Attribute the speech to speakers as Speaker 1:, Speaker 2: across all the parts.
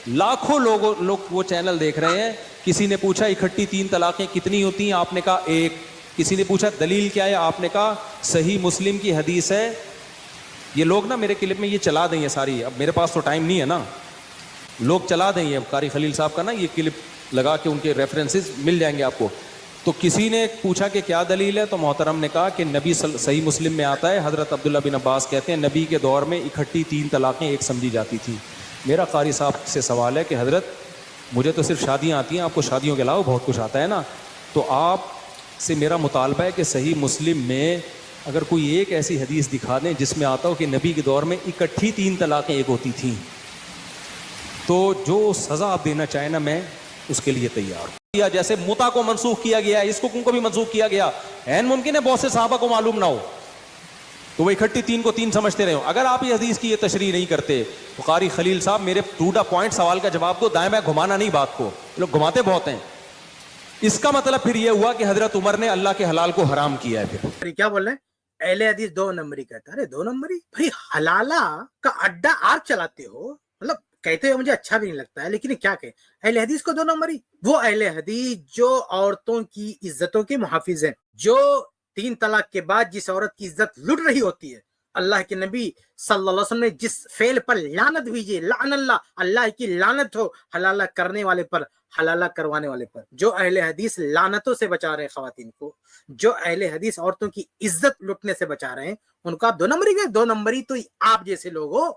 Speaker 1: لاکھوں لوگ وہ چینل دیکھ رہے ہیں. کسی نے پوچھا اکٹھی 3 طلاقیں کتنی ہوتی ہیں, آپ نے کہا 1. کسی نے پوچھا دلیل کیا ہے, آپ نے کہا صحیح مسلم کی حدیث ہے. یہ لوگ نا میرے کلپ میں یہ چلا دیں گے ساری, اب میرے پاس تو ٹائم نہیں ہے نا, لوگ چلا دیں گے. اب قاری خلیل صاحب کا نا یہ کلپ لگا کے ان کے ریفرنسز مل جائیں گے آپ کو. تو کسی نے پوچھا کہ کیا دلیل ہے, تو محترم نے کہا کہ نبی صحیح مسلم میں آتا ہے, حضرت عبداللہ بن عباس کہتے ہیں نبی کے دور میں اکٹھی 3 طلاقیں ایک سمجھی جاتی تھی. میرا قاری صاحب سے سوال ہے کہ حضرت مجھے تو صرف شادیاں آتی ہیں, آپ کو شادیوں کے علاوہ بہت کچھ آتا ہے نا, تو آپ سے میرا مطالبہ ہے کہ صحیح مسلم میں اگر کوئی ایک ایسی حدیث دکھا دیں جس میں آتا ہو کہ نبی کے دور میں اکٹھی 3 طلاقیں ایک ہوتی تھیں, تو جو سزا آپ دینا چاہیں نا میں اس کے لیے تیار ہوں. جیسے متا کو منسوخ کیا گیا ہے, اس کو بھی منسوخ کیا گیا, عین ممکن ہے بہت سے صحابہ کو معلوم نہ ہو, تو وہ اکٹھی 3 کو 3 سمجھتے رہے ہو. اگر آپ یہ حدیث کی یہ تشریح نہیں کرتے تو قاری خلیل صاحب میرے ٹو دا پوائنٹ سوال کا جواب دو, دائیں بائیں گھمانا نہیں بات کو, لوگ گھماتے بہت ہیں. اس کا مطلب پھر یہ ہوا کہ حضرت عمر نے اللہ کے حلال کو حرام کیا ہے. پھر
Speaker 2: کیا بول رہے ہیں, اہل حدیث 2 نمبری کہتا ہے. ارے 2 نمبری بھائی, حلالہ کا اڈا آپ چلاتے ہو, مطلب کہتے ہو مجھے اچھا بھی نہیں لگتا ہے, لیکن کیا کہ اہل حدیث کو 2 نمبری. وہ اہل حدیث جو عورتوں کی عزتوں کے محافظ ہیں, جو 3 طلاق کے بعد جس عورت کی عزت لٹ رہی ہوتی ہے, اللہ کے نبی صلی اللہ علیہ وسلم نے جس فعل پر لعنت بھیجی, لعن اللہ, اللہ کی لعنت ہو حلالہ کرنے والے پر, حلالہ کروانے والے پر. جو اہل حدیث لعنتوں سے بچا رہے ہیں خواتین کو, جو اہل حدیث عورتوں کی عزت لٹنے سے بچا رہے ہیں, ان کو آپ 2 نمبری گئے. 2 نمبری تو آپ جیسے لوگ ہو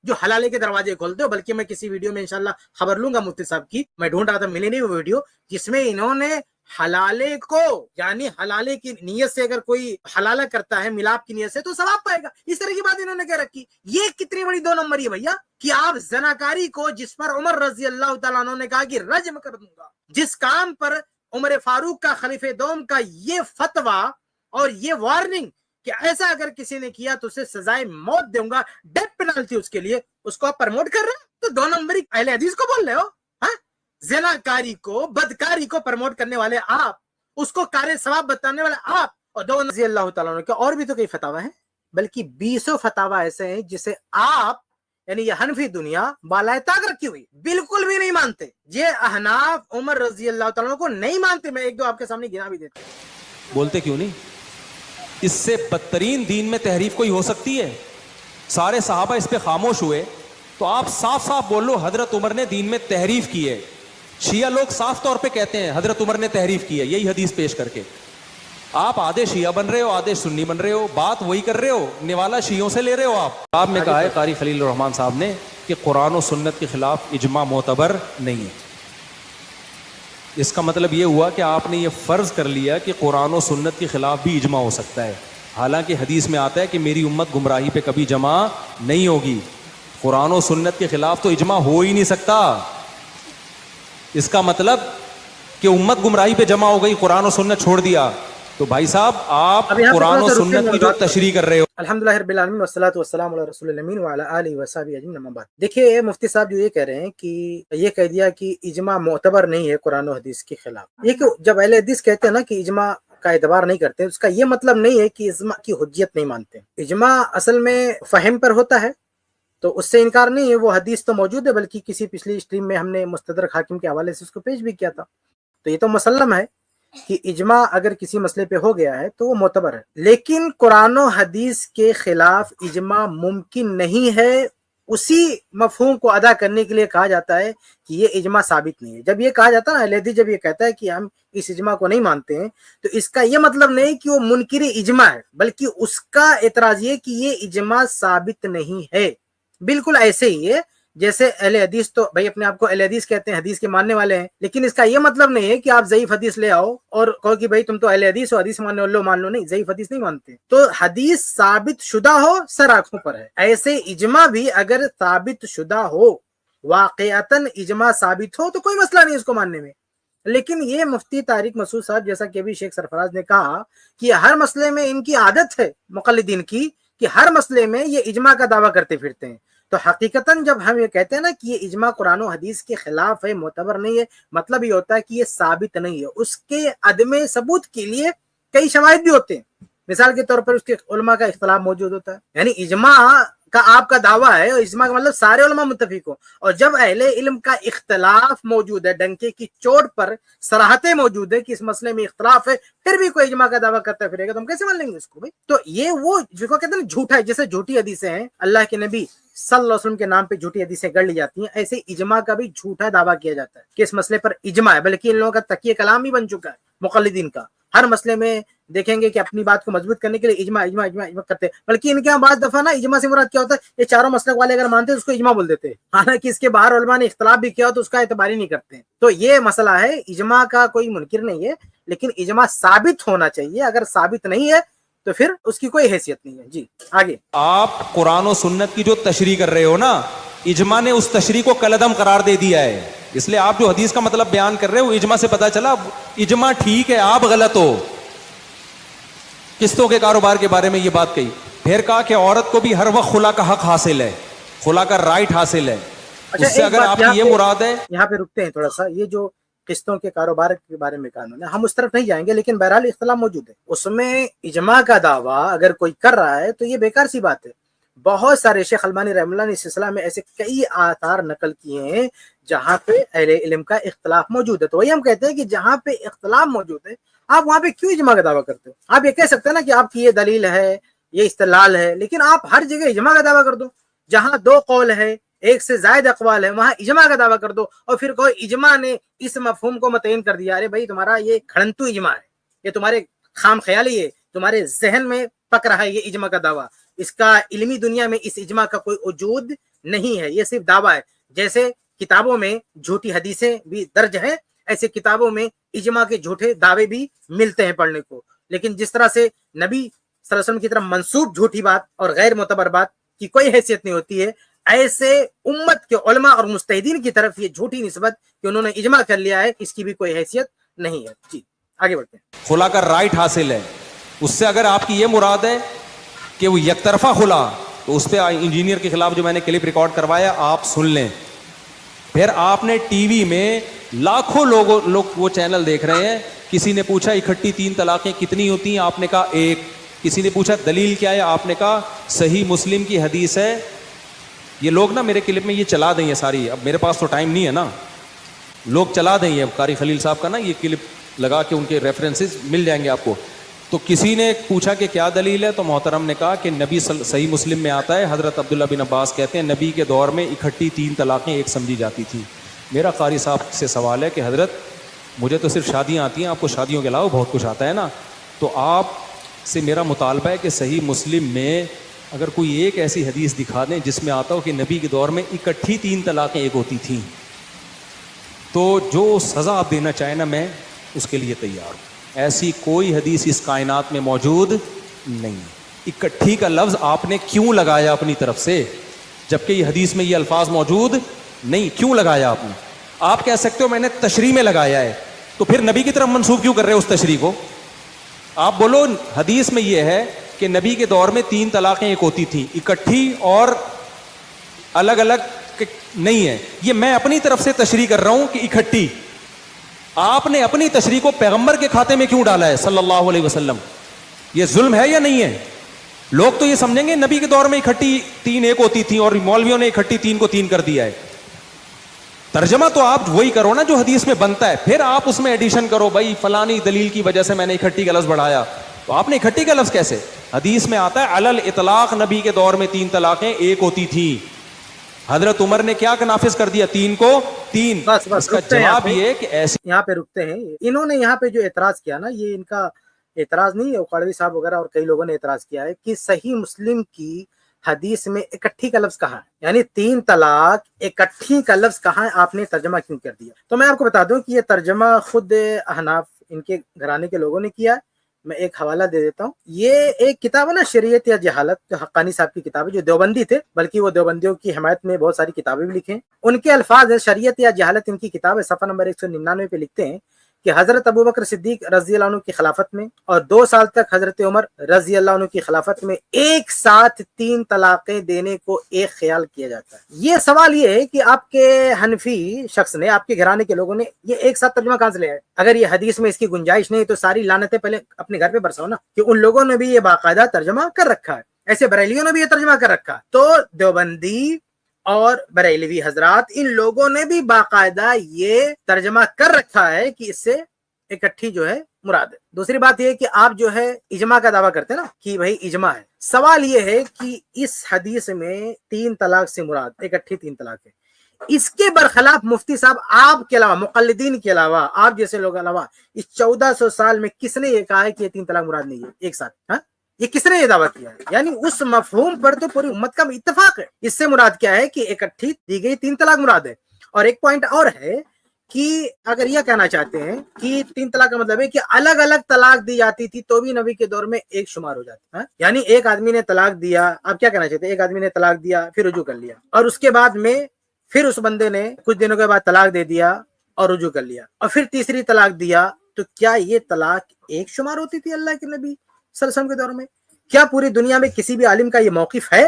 Speaker 2: جو حلالے کے دروازے کھولتے ہو. بلکہ میں کسی ویڈیو میں انشاءاللہ خبر لوں گا مفتی صاحب کی, میں ڈھونڈ رہا تھا ملی نہیں وہ ویڈیو, جس میں انہوں نے حلالے کو, یعنی حلالے کی نیت سے اگر کوئی حلالہ کرتا ہے ملاپ کی نیت سے تو ثواب پائے گا, اس طرح کی بات انہوں نے کہہ رکھی. یہ کتنی بڑی 2 نمبری ہے بھیا, کہ آپ زناکاری کو, جس پر عمر رضی اللہ تعالیٰ عنہ نے کہا کہ رجم کر دوں گا, جس کام پر عمر فاروق کا, خلیفہ دوم کا یہ فتویٰ اور یہ وارننگ کہ ایسا اگر کسی نے کیا تو اسے سزائے موت دوں گا, ڈیتھ پینلٹی اس کے لیے, اس کو آپ پرموٹ کر رہے ہیں. تو 2 نمبری اہل حدیث کو بول رہے ہو. زناکاری کو, بدکاری کو پرموٹ کرنے والے آپ, اس کو کار ثواب بتانے والے آپ. اور 2 رضی اللہ تعالیٰ عنہ کے اور بھی تو کئی فتاوی ہیں, بلکہ 20 فتاوی ایسے ہیں جسے آپ, یعنی یہ حنفی دنیا بالائے طاق رکھی ہوئی, بالکل بھی نہیں مانتے. یہ احناف عمر رضی اللہ تعالیٰ عنہ کو نہیں مانتے. میں 1-2 آپ کے سامنے گنا بھی دیتا ہوں.
Speaker 1: بولتے کیوں نہیں؟ اس سے بدترین دین میں تحریف کوئی ہو سکتی ہے؟ سارے صحابہ اس پہ خاموش ہوئے, تو آپ صاف صاف بول لو حضرت عمر نے دین میں تحریف کی ہے. شیعہ لوگ صاف طور پہ کہتے ہیں حضرت عمر نے تحریف کی ہے, یہی حدیث پیش کر کے. آپ آدھے شیعہ بن رہے ہو, آدھے سنی بن رہے ہو, بات وہی کر رہے ہو, نوالا شیعوں سے لے رہے ہو. آپ نے کہا ہے قاری خلیل الرحمن صاحب نے کہ قرآن و سنت کے خلاف اجماع معتبر نہیں ہے. اس کا مطلب یہ ہوا کہ آپ نے یہ فرض کر لیا کہ قرآن و سنت کے خلاف بھی اجماع ہو سکتا ہے, حالانکہ حدیث میں آتا ہے کہ میری امت گمراہی پہ کبھی جمع نہیں ہوگی. قرآن و سنت کے خلاف تو اجماع ہو ہی نہیں سکتا. اس کا مطلب کہ امت گمراہی پہ جمع ہو گئی, قرآن و سنت چھوڑ دیا. تو بھائی صاحب آپ قرآن و سنت کی جو تشریح کر رہے ہو.
Speaker 2: الحمدللہ رب العالمین والصلاۃ والسلام علی رسول الامین وعلی آلہ وصحبہ اجمعین, اما بعد. دیکھیے مفتی صاحب جو یہ کہہ رہے ہیں کہ یہ کہہ دیا کہ اجماع معتبر نہیں ہے قرآن و حدیث کے خلاف. یہ کہ جب اہل حدیث کہتے ہیں نا کہ اجماع کا اعتبار نہیں کرتے, اس کا یہ مطلب نہیں ہے کہ اجماع کی حجیت نہیں مانتے. اجماع اصل میں فہم پر ہوتا ہے, تو اس سے انکار نہیں ہے. وہ حدیث تو موجود ہے, بلکہ کسی پچھلی اسٹریم میں ہم نے مستدرک حاکم کے حوالے سے اس کو پیش بھی کیا تھا. تو یہ تو مسلم ہے کہ اجماع اگر کسی مسئلے پہ ہو گیا ہے تو وہ معتبر ہے. لیکن قرآن و حدیث کے خلاف اجماع ممکن نہیں ہے. اسی مفہوم کو ادا کرنے کے لیے کہا جاتا ہے کہ یہ اجماع ثابت نہیں ہے. جب یہ کہا جاتا ہے نا, اہل حدیث جب یہ کہتا ہے کہ ہم اس اجماع کو نہیں مانتے ہیں, تو اس کا یہ مطلب نہیں کہ وہ منکر اجماع ہے, بلکہ اس کا اعتراض یہ کہ یہ اجماع ثابت نہیں ہے. بالکل ایسے ہی ہے جیسے اہل حدیث تو بھائی اپنے آپ کو اہل حدیث کہتے ہیں, حدیث کے ماننے والے ہیں, لیکن اس کا یہ مطلب نہیں ہے کہ آپ ضعیف حدیث لے آؤ اور کہو کہ بھائی تم تو اہل حدیث ہو, حدیث ماننے والے مان لو. نہیں, ضعیف حدیث نہیں مانتے. تو حدیث ثابت شدہ ہو سر آنکھوں پر ہے. ایسے اجماع بھی اگر ثابت شدہ ہو, واقعتاً اجماع ثابت ہو, تو کوئی مسئلہ نہیں اس کو ماننے میں. لیکن یہ مفتی طارق مسعود صاحب, جیسا کہ ابھی شیخ سرفراز نے کہا کہ ہر مسئلے میں ان کی عادت ہے مقلدین کی کہ ہر مسئلے میں یہ اجماع کا دعویٰ کرتے پھرتے ہیں. تو حقیقتاً جب ہم یہ کہتے ہیں نا کہ یہ اجماع قرآن و حدیث کے خلاف ہے, معتبر نہیں ہے, مطلب یہ ہوتا ہے کہ یہ ثابت نہیں ہے. اس کے عدم ثبوت کے لیے کئی شواہد بھی ہوتے ہیں. مثال کے طور پر اس کے علماء کا اختلاف موجود ہوتا ہے. یعنی اجماع کا آپ کا دعویٰ ہے اور اجماع کا مطلب سارے علماء متفق ہوں، اور جب اہل علم کا اختلاف موجود ہے، ڈنکے کی چوٹ پر صراحتیں موجود ہے کہ اس مسئلے میں اختلاف ہے، پھر بھی کوئی اجماع کا دعویٰ کرتا پھرے گا تو ہم کیسے مان لیں گے اس کو بھائی؟ تو یہ وہ جو کہتے ہیں نا جھوٹا ہے، جیسے جھوٹی حدیثیں ہیں اللہ کے نبی صلی اللہ علیہ وسلم کے نام پہ جھوٹی حدیثیں گڑھ لی جاتی ہیں، ایسے اجماع کا بھی جھوٹا دعویٰ کیا جاتا ہے کہ اس مسئلے پر اجماع ہے، بلکہ ان لوگوں کا تکیہ کلام بھی بن چکا ہے مقلدین کا۔ ہر مسئلے میں دیکھیں گے کہ اپنی بات کو مضبوط کرنے کے لیے اجماع اجماع اجماع اجماع کرتے ہیں، بلکہ ان کے یہاں بعض دفعہ نا اجماع سے مراد کیا ہوتا ہے، یہ چاروں مسلک والے اگر مانتے ہیں اس کو اجماع بول دیتے ہیں، حالانکہ اس کے باہر علماء نے اختلاف بھی کیا ہو تو اس کا اعتبار ہی نہیں کرتے ہیں۔ تو یہ مسئلہ ہے، اجماع کا کوئی منکر نہیں ہے، لیکن اجماع ثابت ہونا چاہیے، اگر ثابت نہیں ہے تو پھر اس کی کوئی حیثیت نہیں ہے۔ جی آگے،
Speaker 1: آپ قرآن و سنت کی جو تشریح کر رہے ہو نا، اجماع نے اس تشریح کو کالعدم قرار دے دیا ہے، اس لیے آپ جو حدیث کا مطلب بیان کر رہے ہو اجماع سے پتا چلا اجماع ٹھیک ہے، آپ غلط ہو۔ قسطوں کے کاروبار کے بارے میں یہ بات کہی، پھر کہا کہ عورت کو بھی ہر وقت خلا کا حق حاصل ہے، خلا کا رائٹ حاصل ہے۔ اس سے اگر آپ کی یہ مراد ہے،
Speaker 2: یہاں پہ رکتے ہیں تھوڑا سا، یہ جو قسطوں کے کاروبار کے بارے میں قانون ہے ہم اس طرف نہیں جائیں گے، لیکن بہرحال اختلاف موجود ہے، اس میں اجماع کا دعویٰ اگر کوئی کر رہا ہے تو یہ بیکار سی بات ہے۔ بہت سارے شیخ البانی رحمہ اللہ نے اس سلسلہ میں ایسے کئی آثار نقل کیے ہیں جہاں پہ اہل علم کا اختلاف موجود ہے، تو وہی ہم کہتے ہیں کہ جہاں پہ اختلاف موجود ہے آپ وہاں پہ کیوں اجماع کا دعویٰ کرتے ہو؟ آپ یہ کہہ سکتے ہیں نا کہ آپ کی یہ دلیل ہے، یہ استدلال ہے، لیکن آپ ہر جگہ اجماع کا دعویٰ کر دو، جہاں دو قول ہے، ایک سے زائد اقوال ہے، وہاں اجماع کا دعویٰ کر دو، اور پھر کوئی اجماع نے اس مفہوم کو متعین کر دیا، ارے بھائی تمہارا یہ کھڑنتو اجماع ہے، یہ تمہارے خام خیالی ہے، تمہارے ذہن میں پک رہا ہے یہ اجماع کا دعویٰ، اس کا علمی دنیا میں اس اجماع کا کوئی وجود نہیں ہے، یہ صرف دعویٰ ہے۔ جیسے کتابوں میں جھوٹی حدیثیں بھی درج ہیں، ایسے کتابوں میں اجماع کے جھوٹے دعوے بھی ملتے ہیں پڑھنے کو، لیکن جس طرح سے نبی صلی اللہ علیہ وسلم کی طرف منسوب جھوٹی بات اور غیر معتبر بات کی کوئی حیثیت نہیں ہوتی ہے، ایسے امت کے علماء اور مجتہدین کی طرف یہ جھوٹی نسبت کہ انہوں نے اجماع کر لیا ہے، اس کی بھی کوئی حیثیت نہیں ہے۔ جی آگے بڑھتے ہیں۔
Speaker 1: خلا کا رائٹ حاصل ہے، اس سے اگر آپ کی یہ مراد ہے کہ وہ یک طرفہ خلا، تو اس پہ انجینئر کے خلاف جو میں نے کلپ ریکارڈ کروایا آپ سن لیں۔ پھر آپ نے ٹی وی میں لاکھوں لوگ وہ چینل دیکھ رہے ہیں، کسی نے پوچھا اکٹھی 3 طلاقیں کتنی ہوتی ہیں، آپ نے کہا 1، کسی نے پوچھا دلیل کیا ہے، آپ نے کہا صحیح مسلم کی حدیث ہے۔ یہ لوگ نا میرے کلپ میں یہ چلا دیں گے ساری، اب میرے پاس تو ٹائم نہیں ہے نا، لوگ چلا دیں گے، اب قاری خلیل صاحب کا نا یہ کلپ لگا کے ان کے ریفرنسز مل جائیں گے آپ کو۔ تو کسی نے پوچھا کہ کیا دلیل ہے، تو محترم نے کہا کہ نبی صحیح مسلم میں آتا ہے، حضرت عبداللہ بن عباس کہتے ہیں نبی کے دور میں اکٹھی 3 طلاقیں ایک سمجھی جاتی تھی۔ میرا قاری صاحب سے سوال ہے کہ حضرت مجھے تو صرف شادیاں آتی ہیں، آپ کو شادیوں کے علاوہ بہت کچھ آتا ہے نا، تو آپ سے میرا مطالبہ ہے کہ صحیح مسلم میں اگر کوئی ایک ایسی حدیث دکھا دیں جس میں آتا ہو کہ نبی کے دور میں اکٹھی 3 طلاقیں ایک ہوتی تھیں، تو جو سزا آپ دینا چاہیں نا میں اس کے لیے تیار ہوں۔ ایسی کوئی حدیث اس کائنات میں موجود نہیں۔ اکٹھی کا لفظ آپ نے کیوں لگایا اپنی طرف سے، جبکہ یہ حدیث میں یہ الفاظ موجود نہیں؟ کیوں لگایا آپ نے؟ آپ کہہ سکتے ہو میں نے تشریح میں لگایا ہے، تو پھر نبی کی طرف منسوب کیوں کر رہے ہو اس تشریح کو؟ آپ بولو حدیث میں یہ ہے کہ نبی کے دور میں 3 طلاقیں ایک ہوتی تھیں، اکٹھی اور الگ الگ نہیں ہے، یہ میں اپنی طرف سے تشریح کر رہا ہوں کہ اکٹھی۔ آپ نے اپنی تشریح کو پیغمبر کے کھاتے میں کیوں ڈالا ہے صلی اللہ علیہ وسلم؟ یہ ظلم ہے یا نہیں ہے؟ لوگ تو یہ سمجھیں گے نبی کے دور میں اکٹھی 3 ایک ہوتی تھی اور مولویوں نے اکٹھی 3 کو 3 کر دیا ہے۔ ترجمہ تو آپ وہی کرو نا جو حدیث میں بنتا ہے، پھر آپ اس میں ایڈیشن کرو، بھائی فلانی دلیل کی وجہ سے میں نے اکٹھی کا لفظ بڑھایا، تو آپ نے اکٹھی کا لفظ کیسے؟ حدیث میں آتا ہے علل اطلاق نبی کے دور میں 3 طلاقیں ایک ہوتی تھیں، حضرت عمر نے کیا نافذ کر دیا؟ 3 کو 3۔
Speaker 2: بس
Speaker 1: اس کا جواب یہ کہ ایسی
Speaker 2: یہاں پہ رکتے ہیں۔ انہوں نے یہاں پہ جو اعتراض کیا نا، یہ ان کا اعتراض نہیں ہے، قاڑوی صاحب وغیرہ اور کئی لوگوں نے اعتراض کیا ہے کہ صحیح مسلم کی حدیث میں اکٹھی کا لفظ کہاں ہے، یعنی 3 طلاق اکٹھی کا لفظ کہاں ہے، آپ نے ترجمہ کیوں کر دیا؟ تو میں آپ کو بتا دوں کہ یہ ترجمہ خود احناف ان کے گھرانے کے لوگوں نے کیا ہے۔ میں ایک حوالہ دے دیتا ہوں، یہ ایک کتاب ہے نا شریعت یا جہالت، جو حقانی صاحب کی کتاب ہے، جو دیوبندی تھے، بلکہ وہ دیوبندیوں کی حمایت میں بہت ساری کتابیں بھی لکھیں، ان کے الفاظ ہے شریعت یا جہالت، ان کی کتاب ہے، صفحہ نمبر 199 پہ لکھتے ہیں کہ حضرت ابوبکر صدیق رضی اللہ عنہ کی خلافت میں اور 2 سال تک حضرت عمر رضی اللہ عنہ کی خلافت میں ایک ساتھ 3 طلاقیں دینے کو ایک خیال کیا جاتا ہے۔ یہ سوال یہ ہے کہ آپ کے حنفی شخص نے، آپ کے گھرانے کے لوگوں نے یہ ایک ساتھ ترجمہ کہاں سے لیا ہے؟ اگر یہ حدیث میں اس کی گنجائش نہیں تو ساری لعنتیں پہلے اپنے گھر پہ برساؤ نا، کہ ان لوگوں نے بھی یہ باقاعدہ ترجمہ کر رکھا ہے۔ ایسے بریلیوں نے بھی یہ ترجمہ کر رکھا. تو دیوبندی اور بریلوی حضرات ان لوگوں نے بھی باقاعدہ یہ ترجمہ کر رکھا ہے کہ اس سے اکٹھی جو ہے مراد ہے. دوسری بات یہ کہ آپ جو ہے اجماع کا دعویٰ کرتے ہیں نا کہ بھائی اجماع ہے. سوال یہ ہے کہ اس حدیث میں 3 طلاق سے مراد اکٹھی 3 طلاق ہے. اس کے برخلاف مفتی صاحب آپ کے علاوہ، مقلدین کے علاوہ، آپ جیسے لوگ علاوہ اس 1400 سال میں کس نے یہ کہا ہے کہ یہ 3 طلاق مراد نہیں ہے ایک ساتھ؟ ہاں، یہ کس نے یہ دعویٰ کیا ہے؟ یعنی اس مفہوم پر تو پوری امت کا اتفاق ہے. اس سے مراد کیا ہے کہ اکٹھی دی گئی 3 طلاق مراد ہے. اور ایک پوائنٹ اور ہے کہ اگر یہ کہنا چاہتے ہیں کہ 3 طلاق کا مطلب ہے کہ الگ الگ طلاق دی جاتی تھی تو بھی نبی کے دور میں ایک شمار ہو جاتی. یعنی ایک آدمی نے طلاق دیا، آپ کیا کہنا چاہتے ہیں؟ ایک آدمی نے طلاق دیا پھر رجوع کر لیا، اور اس کے بعد میں پھر اس بندے نے کچھ دنوں کے بعد طلاق دے دیا اور رجوع کر لیا، اور پھر تیسری طلاق دیا، تو کیا یہ طلاق ایک شمار ہوتی تھی اللہ کے نبی صلی اللہ علیہ وسلم کے دور میں؟ کیا پوری دنیا میں کسی بھی عالم کا یہ موقف ہے،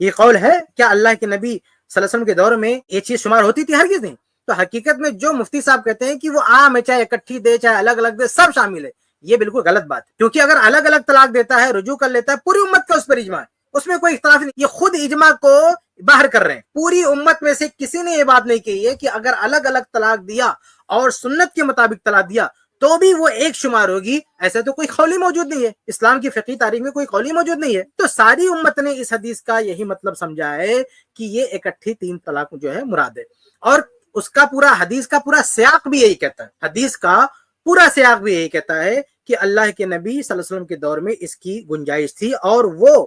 Speaker 2: یہ قول ہے؟ کیا اللہ کے نبی صلی اللہ علیہ وسلم کے دور میں یہ چیز شمار ہوتی تھی؟ ہرگز نہیں. تو حقیقت میں جو مفتی صاحب کہتے ہیں کہ وہ عام ہے، چاہے اکٹھی دے چاہے الگ الگ دے، سب شامل ہے، یہ بالکل غلط بات ہے. کیونکہ اگر الگ الگ طلاق دیتا ہے، رجوع کر لیتا ہے، پوری امت کا اس پر اجماع ہے، اس میں کوئی اختلاف نہیں. یہ خود اجماع کو باہر کر رہے ہیں. پوری امت میں سے کسی نے یہ بات نہیں کہی ہے کہ اگر الگ الگ طلاق دیا اور سنت کے مطابق طلاق دیا تو بھی وہ ایک شمار ہوگی. ایسا تو کوئی قولی موجود نہیں ہے، اسلام کی فقہی تاریخ میں کوئی قولی موجود نہیں ہے. تو ساری امت نے اس حدیث کا یہی مطلب سمجھا ہے کہ یہ اکٹھی 3 طلاق جو ہے مراد ہے. اور اس کا پورا حدیث کا پورا سیاق بھی یہی کہتا ہے. حدیث کا پورا سیاق بھی یہی کہتا ہے کہ اللہ کے نبی صلی اللہ علیہ وسلم کے دور میں اس کی گنجائش تھی، اور وہ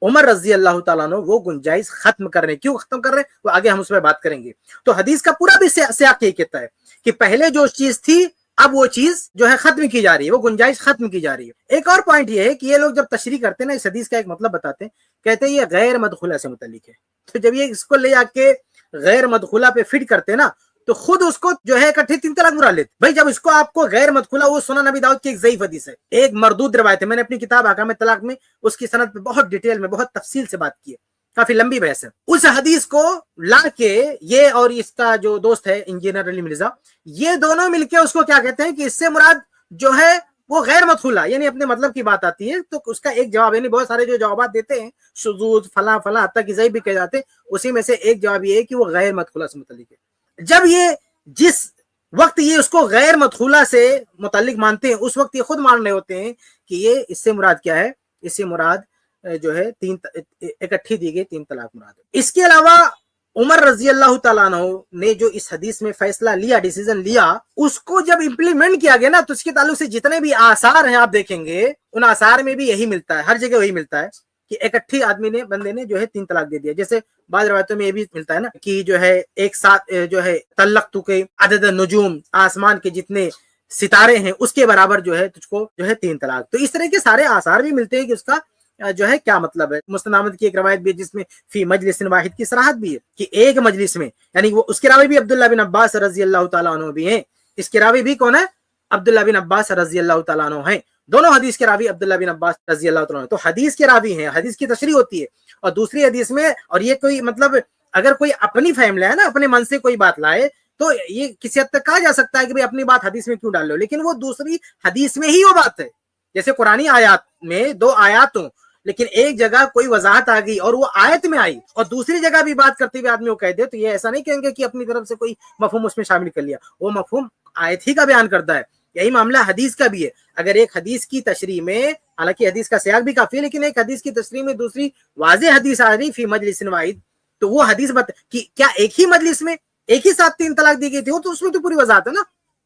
Speaker 2: عمر رضی اللہ تعالیٰ عنہ وہ گنجائش ختم کر رہے ہیں. کیوں ختم کر رہے ہیں وہ آگے ہم اس میں بات کریں گے. تو حدیث کا پورا بھی سیاق یہی کہتا ہے کہ پہلے جو چیز تھی اب وہ چیز جو ہے ختم کی جا رہی ہے، وہ گنجائش ختم کی جا رہی ہے. ایک اور پوائنٹ یہ ہے کہ یہ لوگ جب تشریح کرتے ہیں نا اس حدیث کا ایک مطلب بتاتے ہیں، کہتے ہیں یہ غیر مدخولہ سے متعلق ہے. تو جب یہ اس کو لے آ کے غیر مدخولہ پہ فٹ کرتے ہیں نا تو خود اس کو جو ہے اکٹھی 3 طلاق مراد لیتے. بھائی جب اس کو آپ کو غیر مدخولہ، وہ سنن نبی داؤد کی ایک ضعیف حدیث ہے، ایک مردود روایت ہے. میں نے اپنی کتاب احکام طلاق میں اس کی سند پہ بہت ڈیٹیل میں بہت تفصیل سے بات کی ہے، کافی لمبی بحث ہے. اس حدیث کو لا کے یہ اور اس کا جو دوست ہے انجینئر علی مرزا، یہ دونوں مل کے اس کو کیا کہتے ہیں کہ اس سے مراد جو ہے وہ غیر مدخولہ، یعنی اپنے مطلب کی بات آتی ہے. تو اس کا ایک جواب، یعنی بہت سارے جو جوابات دیتے ہیں شذوذ فلاں فلاں حتیٰ کہ ضعیف بھی کہے جاتے ہیں، اسی میں سے ایک جواب یہ ہے کہ وہ غیر مدخولہ سے متعلق ہے. جب یہ جس وقت یہ اس کو غیر مدخولہ سے متعلق مانتے ہیں، اس وقت یہ خود مان رہے ہوتے ہیں کہ یہ اس سے مراد کیا ہے؟ اس سے مراد جو ہے اکٹھی دی گئی 3 طلاق مراد ہے. اس کے علاوہ عمر رضی اللہ تعالیٰ عنہ نے جو اس حدیث میں فیصلہ لیا، ڈیسیژن لیا، اس کو جب امپلیمنٹ کیا گیا نا تو اس کے تعلق سے جتنے بھی آثار ہیں آپ دیکھیں گے، ان آثار میں بھی یہی ملتا ہے، ہر جگہ وہی ملتا ہے کہ اکٹھی آدمی نے، بندے نے جو ہے 3 طلاق دے دیا. جیسے بعض روایتوں میں یہ بھی ملتا ہے نا کہ جو ہے ایک ساتھ جو ہے طلقت کے عدد نجوم، آسمان کے جتنے ستارے ہیں اس کے برابر جو ہے تجھ کو جو ہے 3 طلاق. تو اس طرح کے سارے آثار بھی ملتے ہیں کہ اس کا جو ہے کیا مطلب ہے. مسند احمد کی ایک روایت بھی ہے جس میں فی مجلس واحد کی صراحت بھی ہے کہ ایک مجلس میں، یعنی وہ اس کے راوی بھی عبداللہ بن عباس رضی اللہ تعالیٰ عنہ بھی ہیں. اس کے راوی بھی کون ہے؟ عبداللہ بن عباس رضی اللہ تعالیٰ عنہ ہیں. دونوں حدیث کے راوی عبداللہ بن عباس رضی اللہ تعالیٰ عنہ. تو حدیث کے راوی ہیں، حدیث کی تشریح ہوتی ہے. اور دوسری حدیث میں، اور یہ کوئی مطلب اگر کوئی اپنی فہم لائے نا، اپنے من سے کوئی بات لائے تو یہ کسی حد تک کہا جا سکتا ہے کہ اپنی بات حدیث میں کیوں ڈال لو، لیکن وہ دوسری حدیث میں ہی وہ بات ہے. جیسے قرآنی آیات میں 2 آیات ہوں، لیکن ایک جگہ کوئی وضاحت آ گئی اور وہ آیت میں آئی، اور دوسری جگہ بھی بات کرتے ہوئے آدمی کو کہہ دے، تو یہ ایسا نہیں کہیں گے کہ اپنی طرف سے کوئی مفہوم اس میں شامل کر لیا. وہ مفہوم آیت ہی کا بیان کرتا ہے. یہی معاملہ حدیث کا بھی ہے. اگر ایک حدیث کی تشریح میں، حالانکہ حدیث کا سیاق بھی کافی ہے، لیکن ایک حدیث کی تشریح میں دوسری واضح حدیث آ رہی فی مجلس واحد، تو وہ حدیث کیا ایک ہی مجلس میں ایک ہی ساتھ 3 طلاق دی گئی تھی؟ وہ تو اس میں تو پوری وضاحت ہے نا.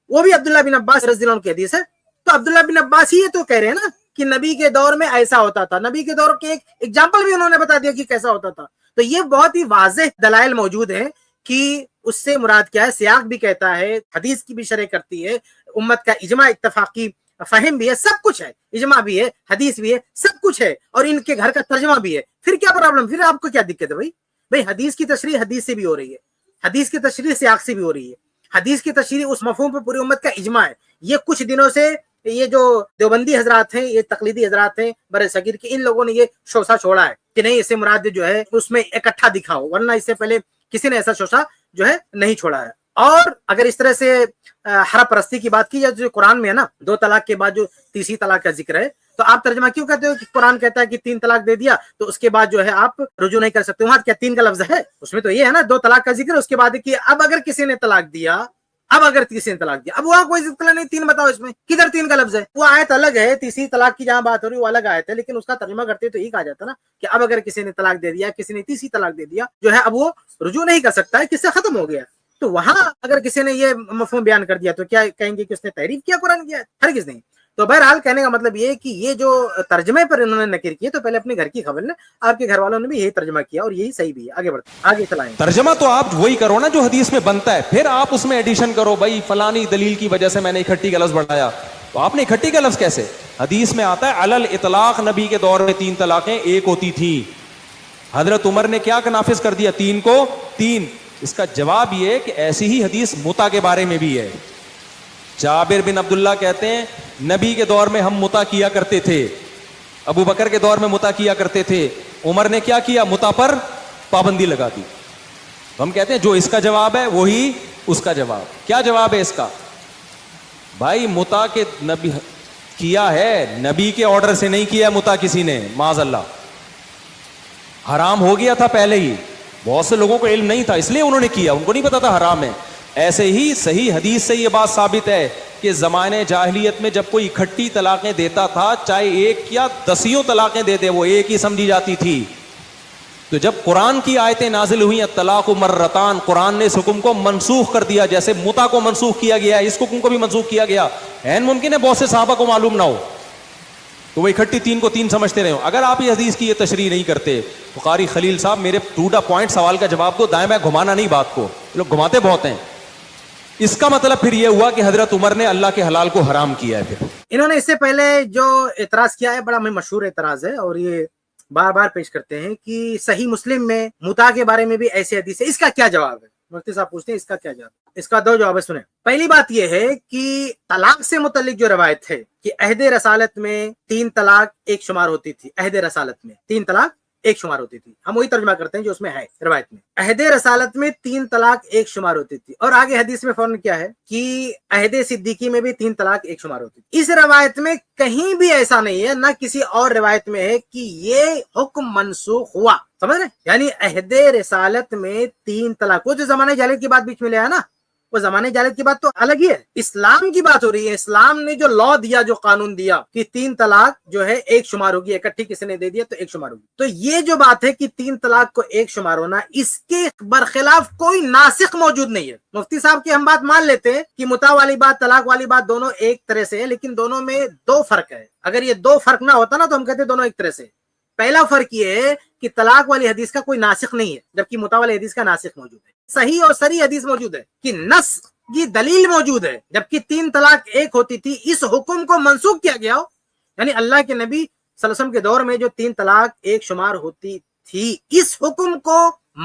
Speaker 2: وہ بھی عبداللہ بن عباس رضی اللہ عنہ کی حدیث ہے. تو عبداللہ بن عباس ہی تو کہہ رہے ہیں نا کہ نبی کے دور میں ایسا ہوتا تھا. نبی کے دور کے ایک ایگزامپل بھی انہوں نے بتا دیا کہ کیسا ہوتا تھا. تو یہ بہت ہی واضح دلائل موجود ہیں کہ اس سے مراد کیا ہے. سیاق بھی کہتا ہے، حدیث کی بھی شرح کرتی ہے، امت کا اجماع اتفاقی فہم بھی ہے، سب کچھ ہے، اجماع بھی ہے، حدیث بھی ہے، سب کچھ ہے، اور ان کے گھر کا ترجمہ بھی ہے. پھر کیا پرابلم؟ پھر آپ کو کیا دقت ہے بھائی حدیث کی تشریح حدیث سے بھی ہو رہی ہے، حدیث کی تشریح سیاق سے بھی ہو رہی ہے، حدیث کی تشریح اس مفہوم پہ پوری امت کا اجماع ہے. یہ کچھ دنوں سے یہ جو دیوبندی حضرات ہیں، یہ تقلیدی حضرات ہیں بر صغیر کے، ان لوگوں نے یہ شوشہ چھوڑا ہے کہ نہیں، اس سے مراد جو ہے اس میں اکٹھا دکھاؤ، ورنہ اس سے پہلے کسی نے ایسا شوشہ جو ہے نہیں چھوڑا ہے. اور اگر اس طرح سے حرام پرستی کی بات کی جائے، جو قرآن میں ہے نا 2 طلاق کے بعد جو تیسری طلاق کا ذکر ہے، تو آپ ترجمہ کیوں کہتے ہو کہ قرآن کہتا ہے کہ 3 طلاق دے دیا تو اس کے بعد جو ہے آپ رجوع نہیں کر سکتے؟ وہاں کیا 3 کا لفظ ہے؟ اس میں تو یہ ہے نا 2 طلاق کا ذکر، اس کے بعد کہ اب اگر کسی نے طلاق دیا، اب وہاں کوئی ذکر نہیں، 3 بتاؤ، اس میں کدھر 3 کا لفظ ہے؟ وہ آیت الگ ہے، تیسری طلاق کی جہاں بات ہو رہی ہے وہ الگ آیت ہے، لیکن اس کا ترجمہ کرتے تو یہ کہا جاتا نا کہ اب اگر کسی نے طلاق دے دیا، کسی نے تیسری طلاق دے دیا، جو ہے اب وہ رجوع نہیں کر سکتا ہے، کس سے ختم ہو گیا۔ تو وہاں اگر کسی نے یہ مفہوم بیان کر دیا تو کیا کہیں گے کہ اس نے تحریف کیا قرآن کی؟ ہرگز نہیں۔ تو بہرحال کہنے کا مطلب یہ کہ یہ جو ترجمے پر انہوں نے نکر کیے تو پہلے اپنے گھر کی خبر لیں، آپ کے گھر والوں نے بھی یہی ترجمہ کیا اور یہی صحیح بھی ہے۔ آگے بڑھتے آگے چلائیں۔
Speaker 1: ترجمہ تو آپ وہی کرو نا جو حدیث میں بنتا ہے، پھر آپ اس میں ایڈیشن کرو، بھائی فلانی دلیل کی وجہ سے میں نے اکٹھی کا لفظ بڑھایا، تو آپ نے اکٹھی کا لفظ کیسے؟ حدیث میں آتا ہے علل اطلاق نبی کے دور میں 3 طلاقیں ایک ہوتی تھی، حضرت عمر نے کیا نافذ کر دیا 3 کو 3۔ اس کا جواب یہ ہے کہ ایسی ہی حدیث متع کے بارے میں بھی ہے۔ جابر بن عبداللہ کہتے ہیں نبی کے دور میں ہم متع کیا کرتے تھے، ابو بکر کے دور میں متع کیا کرتے تھے، عمر نے کیا کیا؟ متع پر پابندی لگا دی۔ تو ہم کہتے ہیں جو اس کا جواب ہے وہی اس کا جواب۔ کیا جواب ہے اس کا؟ بھائی متع کے نبی کیا ہے، نبی کے آرڈر سے نہیں کیا متع کسی نے، معاذ اللہ، حرام ہو گیا تھا پہلے ہی، بہت سے لوگوں کو علم نہیں تھا اس لیے انہوں نے کیا، ان کو نہیں پتا تھا حرام ہے۔ ایسے ہی صحیح حدیث سے یہ بات ثابت ہے کہ زمانے جاہلیت میں جب کوئی اکٹھی طلاقیں دیتا تھا، چاہے 1 یا 10 طلاقیں دے دے، وہ ایک ہی سمجھی جاتی تھی۔ تو جب قرآن کی آیتیں نازل ہوئی الطلاق مرتان، قرآن نے اس حکم کو منسوخ کر دیا، جیسے متع کو منسوخ کیا گیا اس حکم کو بھی منسوخ کیا گیا۔ عین ممکن ہے بہت سے صحابہ کو معلوم نہ ہو تو وہ اکٹھی 3 کو 3 سمجھتے رہے ہو۔ اگر آپ یہ حدیث کی یہ تشریح نہیں کرتے تو قاری خلیل صاحب میرے ٹو دا پوائنٹ سوال کا جواب دو، دائیں بائیں گھمانا نہیں بات کو، لوگ گھماتے بہت ہیں۔ اس کا مطلب پھر یہ ہوا کہ حضرت عمر نے اللہ کے حلال کو حرام کیا ہے۔ پھر
Speaker 2: انہوں نے اس سے پہلے جو اعتراض کیا ہے بڑا مشہور اعتراض ہے اور یہ بار بار پیش کرتے ہیں کہ صحیح مسلم میں متع کے بارے میں بھی ایسی حدیث ہے، اس کا کیا جواب ہے؟ مفتی صاحب پوچھتے ہیں اس کا کیا جواب؟ اس کا 2 جواب ہے، سنیں۔ پہلی بات یہ ہے کہ طلاق سے متعلق جو روایت ہے کہ عہد رسالت میں 3 طلاق ایک شمار ہوتی تھی، عہد رسالت میں 3 طلاق ایک شمار ہوتی تھی، ہم وہی ترجمہ کرتے ہیں جو اس میں ہے روایت میں، عہد رسالت میں 3 طلاق ایک شمار ہوتی تھی، اور آگے حدیث میں فوراً کیا ہے کہ عہد صدیقی میں بھی 3 طلاق ایک شمار ہوتی تھی۔ اس روایت میں کہیں بھی ایسا نہیں ہے، نہ کسی اور روایت میں ہے کہ یہ حکم منسوخ ہوا، سمجھ رہے؟ یعنی عہد رسالت میں 3 طلاق، وہ جو زمانے جاہلیت کی بات بیچ میں لے آیا نا، وہ زمانے جاہلیت کی بات تو الگ ہی ہے، اسلام کی بات ہو رہی ہے۔ اسلام نے جو لا دیا، جو قانون دیا کہ 3 طلاق جو ہے ایک شمار ہوگی، اکٹھی کسی نے دے دیا تو ایک شمار ہوگی، تو یہ جو بات ہے کہ 3 طلاق کو ایک شمار ہونا، اس کے برخلاف کوئی ناسخ موجود نہیں ہے۔ مفتی صاحب کی ہم بات مان لیتے ہیں کہ متع والی بات، طلاق والی بات دونوں ایک طرح سے ہے، لیکن دونوں میں 2 فرق ہے۔ اگر یہ 2 فرق نہ ہوتا نا تو ہم کہتے دونوں ایک طرح سے۔ پہلا فرق یہ ہے کہ طلاق والی حدیث کا کوئی ناسخ نہیں ہے، جبکہ متع والی حدیث کا ناسخ موجود ہے، صحیح اور صریح حدیث موجود ہے کہ نسخ کی دلیل موجود ہے، جبکہ 3 طلاق ایک ہوتی تھی، اس حکم کو منسوخ کیا گیا ہو، یعنی اللہ کے نبی صلی اللہ علیہ وسلم کے دور میں جو 3 طلاق ایک شمار ہوتی تھی، اس حکم کو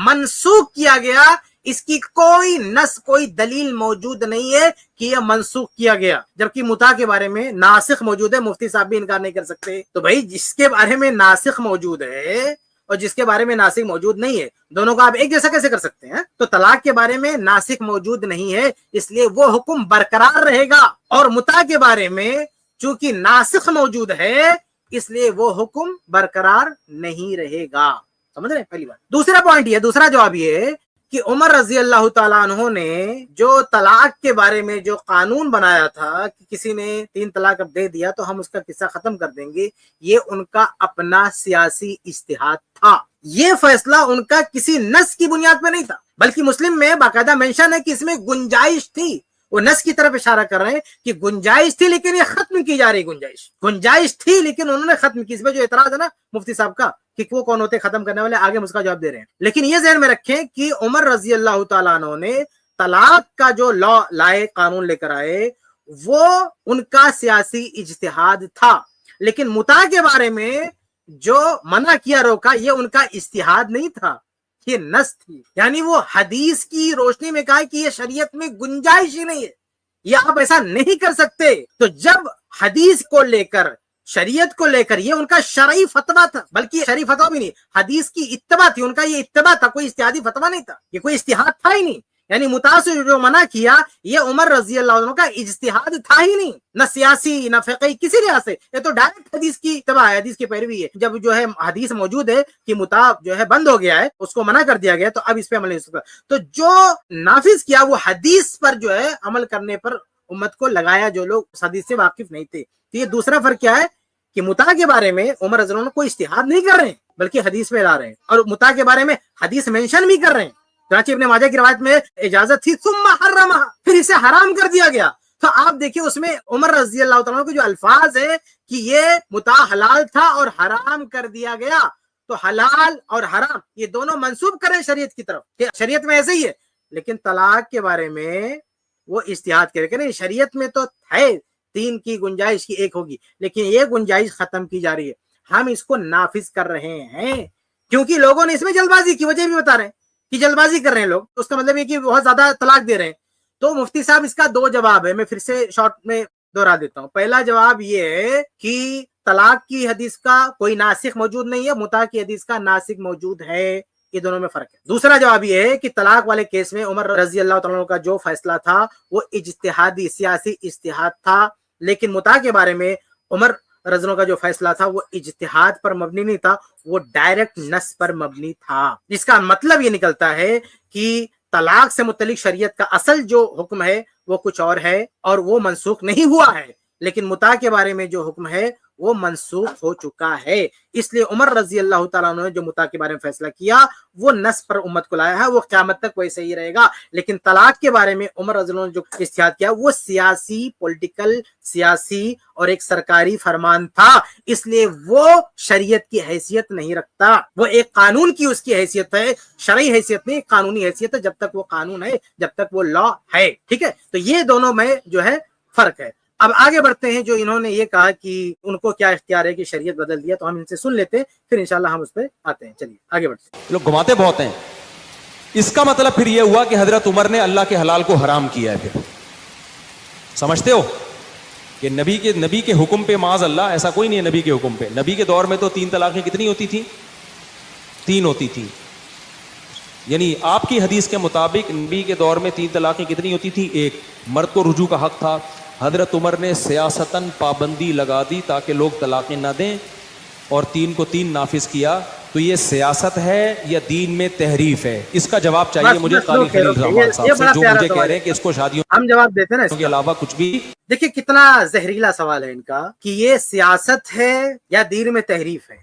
Speaker 2: منسوخ کیا گیا، اس کی کوئی نص، کوئی دلیل موجود نہیں ہے کہ یہ منسوخ کیا گیا، جبکہ متع کے بارے میں ناسخ موجود ہے۔ مفتی صاحب بھی انکار نہیں کر سکتے۔ تو بھائی جس کے بارے میں ناسخ موجود ہے اور جس کے بارے میں ناسخ موجود نہیں ہے، دونوں کو آپ ایک جیسا کیسے کر سکتے ہیں؟ تو طلاق کے بارے میں ناسخ موجود نہیں ہے، اس لیے وہ حکم برقرار رہے گا، اور متع کے بارے میں چونکہ ناسخ موجود ہے اس لیے وہ حکم برقرار نہیں رہے گا۔ سمجھ رہے ہیں؟ پہلی بات۔ دوسرا پوائنٹ یہ، دوسرا جواب یہ ہے کہ عمر رضی اللہ تعالیٰ عنہ نے جو طلاق کے بارے میں جو قانون بنایا تھا کہ کسی نے 3 طلاق اب دے دیا تو ہم اس کا قصہ ختم کر دیں گے، یہ ان کا اپنا سیاسی اجتہاد تھا، یہ فیصلہ ان کا کسی نص کی بنیاد پہ نہیں تھا، بلکہ مسلم میں باقاعدہ مینشن ہے کہ اس میں گنجائش تھی، وہ نص کی طرف اشارہ کر رہے ہیں کہ گنجائش تھی لیکن یہ ختم کی جا رہی گنجائش تھی لیکن انہوں نے ختم کی۔ اس میں جو اعتراض ہے نا مفتی صاحب کا کہ وہ کون ہوتے ختم کرنے والے، آگے ہم اس کا جواب دے رہے ہیں، لیکن یہ ذہن میں رکھیں کہ عمر رضی اللہ تعالیٰ عنہ نے طلاق کا جو لا لائے، قانون لے کر آئے، وہ ان کا سیاسی اجتہاد تھا، لیکن متع کے بارے میں جو منع کیا، روکا، یہ ان کا اجتہاد نہیں تھا، یہ نص تھی، یعنی وہ حدیث کی روشنی میں کہا کہ یہ شریعت میں گنجائش ہی نہیں ہے، یہ آپ ایسا نہیں کر سکتے۔ تو جب حدیث کو لے کر، شریعت کو لے کر، یہ ان کا شرعی فتویٰ تھا، بلکہ شرعی فتویٰ بھی نہیں، حدیث کی اتباع تھی، ان کا یہ اتباع تھا، کوئی اجتہادی فتویٰ نہیں تھا، یہ کوئی اجتہاد تھا ہی نہیں، یعنی متع سے جو منع کیا یہ عمر رضی اللہ عنہ کا اجتہاد تھا ہی نہیں، نہ سیاسی نہ فقہی کسی لحاظ سے، یہ تو ڈائریکٹ حدیث کی اتباع ہے، حدیث کی پیروی ہے۔ جب جو ہے حدیث موجود ہے کہ متع جو ہے بند ہو گیا ہے، اس کو منع کر دیا گیا، تو اب اس پہ عمل نہیں ہو سکتا، تو جو نافذ کیا وہ حدیث پر جو ہے عمل کرنے پر امت کو لگایا، جو لوگ اس حدیث سے واقف نہیں تھے۔ تو یہ دوسرا فرق کیا ہے کہ متع کے بارے میں عمر رضی اللہ عنہ کوئی اجتہاد نہیں کر رہے ہیں بلکہ حدیث میں لا رہے ہیں، اور متع کے بارے میں حدیث مینشن بھی کر رہے ہیں۔ چنانچہ ابن ماجہ کی روایت میں اجازت تھی ثم حرمہ، پھر اسے حرام کر دیا گیا۔ تو آپ دیکھیں اس میں عمر رضی اللہ تعالیٰ عنہ کے جو الفاظ ہے کہ یہ متع حلال تھا اور حرام کر دیا گیا، تو حلال اور حرام یہ دونوں منسوب کریں شریعت کی طرف کہ شریعت میں ایسے ہی ہے، لیکن طلاق کے بارے میں وہ اجتہاد کرے کہ نہیں شریعت میں تو ہے 3 کی گنجائش کی 1 ہوگی، لیکن یہ گنجائش ختم کی جا رہی ہے، ہم اس کو نافذ کر رہے ہیں، کیونکہ لوگوں نے اس میں جلد بازی کی وجہ بھی بتا رہے ہیں کہ جلد بازی کر رہے ہیں لوگ، اس کا مطلب یہ کہ بہت زیادہ طلاق دے رہے ہیں۔ تو مفتی صاحب اس کا 2 جواب ہے، میں پھر سے شارٹ میں دہرا دیتا ہوں۔ پہلا جواب یہ ہے کہ طلاق کی حدیث کا کوئی ناسخ موجود نہیں ہے، متع کی حدیث کا ناسخ موجود ہے، یہ دونوں میں فرق ہے۔ دوسرا جواب یہ ہے کہ طلاق والے کیس میں عمر رضی اللہ تعالیٰ عنہ کا جو فیصلہ تھا وہ اجتہادی سیاسی اجتہاد تھا، لیکن متع کے بارے میں عمر رضی اللہ عنہ کا جو فیصلہ تھا وہ اجتہاد پر مبنی نہیں تھا، وہ ڈائریکٹ نص پر مبنی تھا۔ جس کا مطلب یہ نکلتا ہے کہ طلاق سے متعلق شریعت کا اصل جو حکم ہے وہ کچھ اور ہے اور وہ منسوخ نہیں ہوا ہے، لیکن متع کے بارے میں جو حکم ہے وہ منسوخ ہو چکا ہے۔ اس لیے عمر رضی اللہ تعالیٰ عنہ نے جو متع کے بارے میں فیصلہ کیا وہ نص پر امت کو لایا ہے، وہ قیامت تک ویسے ہی رہے گا، لیکن طلاق کے بارے میں عمر رضی اللہ عنہ نے جو اجتہاد کیا وہ سیاسی پولیٹیکل سیاسی اور ایک سرکاری فرمان تھا، اس لیے وہ شریعت کی حیثیت نہیں رکھتا، وہ ایک قانون کی اس کی حیثیت ہے، شرعی حیثیت نہیں، قانونی حیثیت ہے، جب تک وہ قانون ہے، جب تک وہ لا ہے، ٹھیک ہے۔ تو یہ دونوں میں جو ہے فرق ہے۔ اب آگے بڑھتے ہیں، جو انہوں نے یہ کہا کہ ان کو کیا اختیار ہے کہ شریعت بدل دیا، تو ہم ان سے سن لیتے ہیں، پھر انشاءاللہ ہم اس پہ آتے ہیں۔ چلیے آگے بڑھتے ہیں۔
Speaker 1: لوگ گھماتے بہت ہیں، اس کا مطلب پھر یہ ہوا کہ حضرت عمر نے اللہ کے حلال کو حرام کیا ہے، پھر سمجھتے ہو کہ نبی کے حکم پہ معاذ اللہ ایسا کوئی نہیں ہے، نبی کے حکم پہ، نبی کے دور میں تو 3 طلاقیں کتنی ہوتی تھیں؟ 3 ہوتی تھیں، یعنی آپ کی حدیث کے مطابق نبی کے دور میں 3 طلاقیں کتنی ہوتی تھیں؟ 1۔ مرد کو رجوع کا حق تھا، حضرت عمر نے سیاستاً پابندی لگا دی تاکہ لوگ طلاقیں نہ دیں، اور 3 کو 3 نافذ کیا۔ تو یہ سیاست ہے یا دین میں تحریف ہے؟ اس کا جواب چاہیے مجھے قاری خلیل الرحمان صاحب سے، جو مجھے کہہ رہے ہیں کہ اس کو شادیوں
Speaker 2: ہم جواب دیتے ہیں نا اس
Speaker 1: کے علاوہ کچھ بھی۔
Speaker 2: دیکھیں کتنا زہریلا سوال ہے ان کا کہ یہ سیاست ہے یا دین میں تحریف ہے۔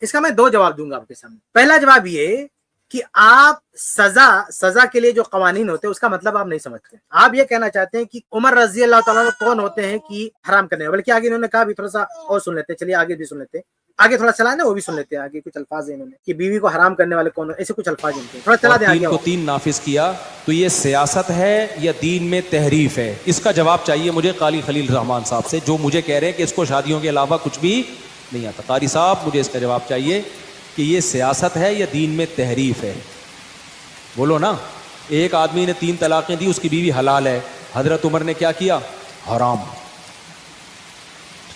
Speaker 2: اس کا میں 2 جواب دوں گا آپ کے سامنے۔ پہلا جواب یہ کہ آپ سزا کے لیے جو قوانین ہوتے ہیں اس کا مطلب آپ نہیں سمجھتے، آپ یہ کہنا چاہتے ہیں کہ عمر رضی اللہ تعالیٰ کون ہوتے ہیں کہ حرام کرنے، بلکہ آگے انہوں نے کہا بھی تھوڑا سا اور سن لیتے، چلیے آگے بھی سن لیتے، آگے تھوڑا چلا نا وہ بھی سن لیتے ہیں، آگے کچھ الفاظ ہیں انہوں نے کہ بیوی کو حرام کرنے والے کون، ایسے کچھ الفاظ ہیں، تھوڑا چلا دیں۔
Speaker 1: 3 کو 3 نافذ کیا، تو یہ سیاست ہے یا دین میں تحریف ہے؟ اس کا جواب چاہیے مجھے قاری خلیل الرحمان صاحب سے، جو مجھے کہہ رہے ہیں کہ اس کو شادیوں کے علاوہ کچھ بھی نہیں آتا۔ قاری صاحب مجھے اس کا جواب چاہیے کہ یہ سیاست ہے یا دین میں تحریف ہے؟ بولو نا۔ ایک آدمی نے 3 طلاقیں دی، اس کی بیوی حلال ہے، حضرت عمر نے کیا کیا؟ حرام۔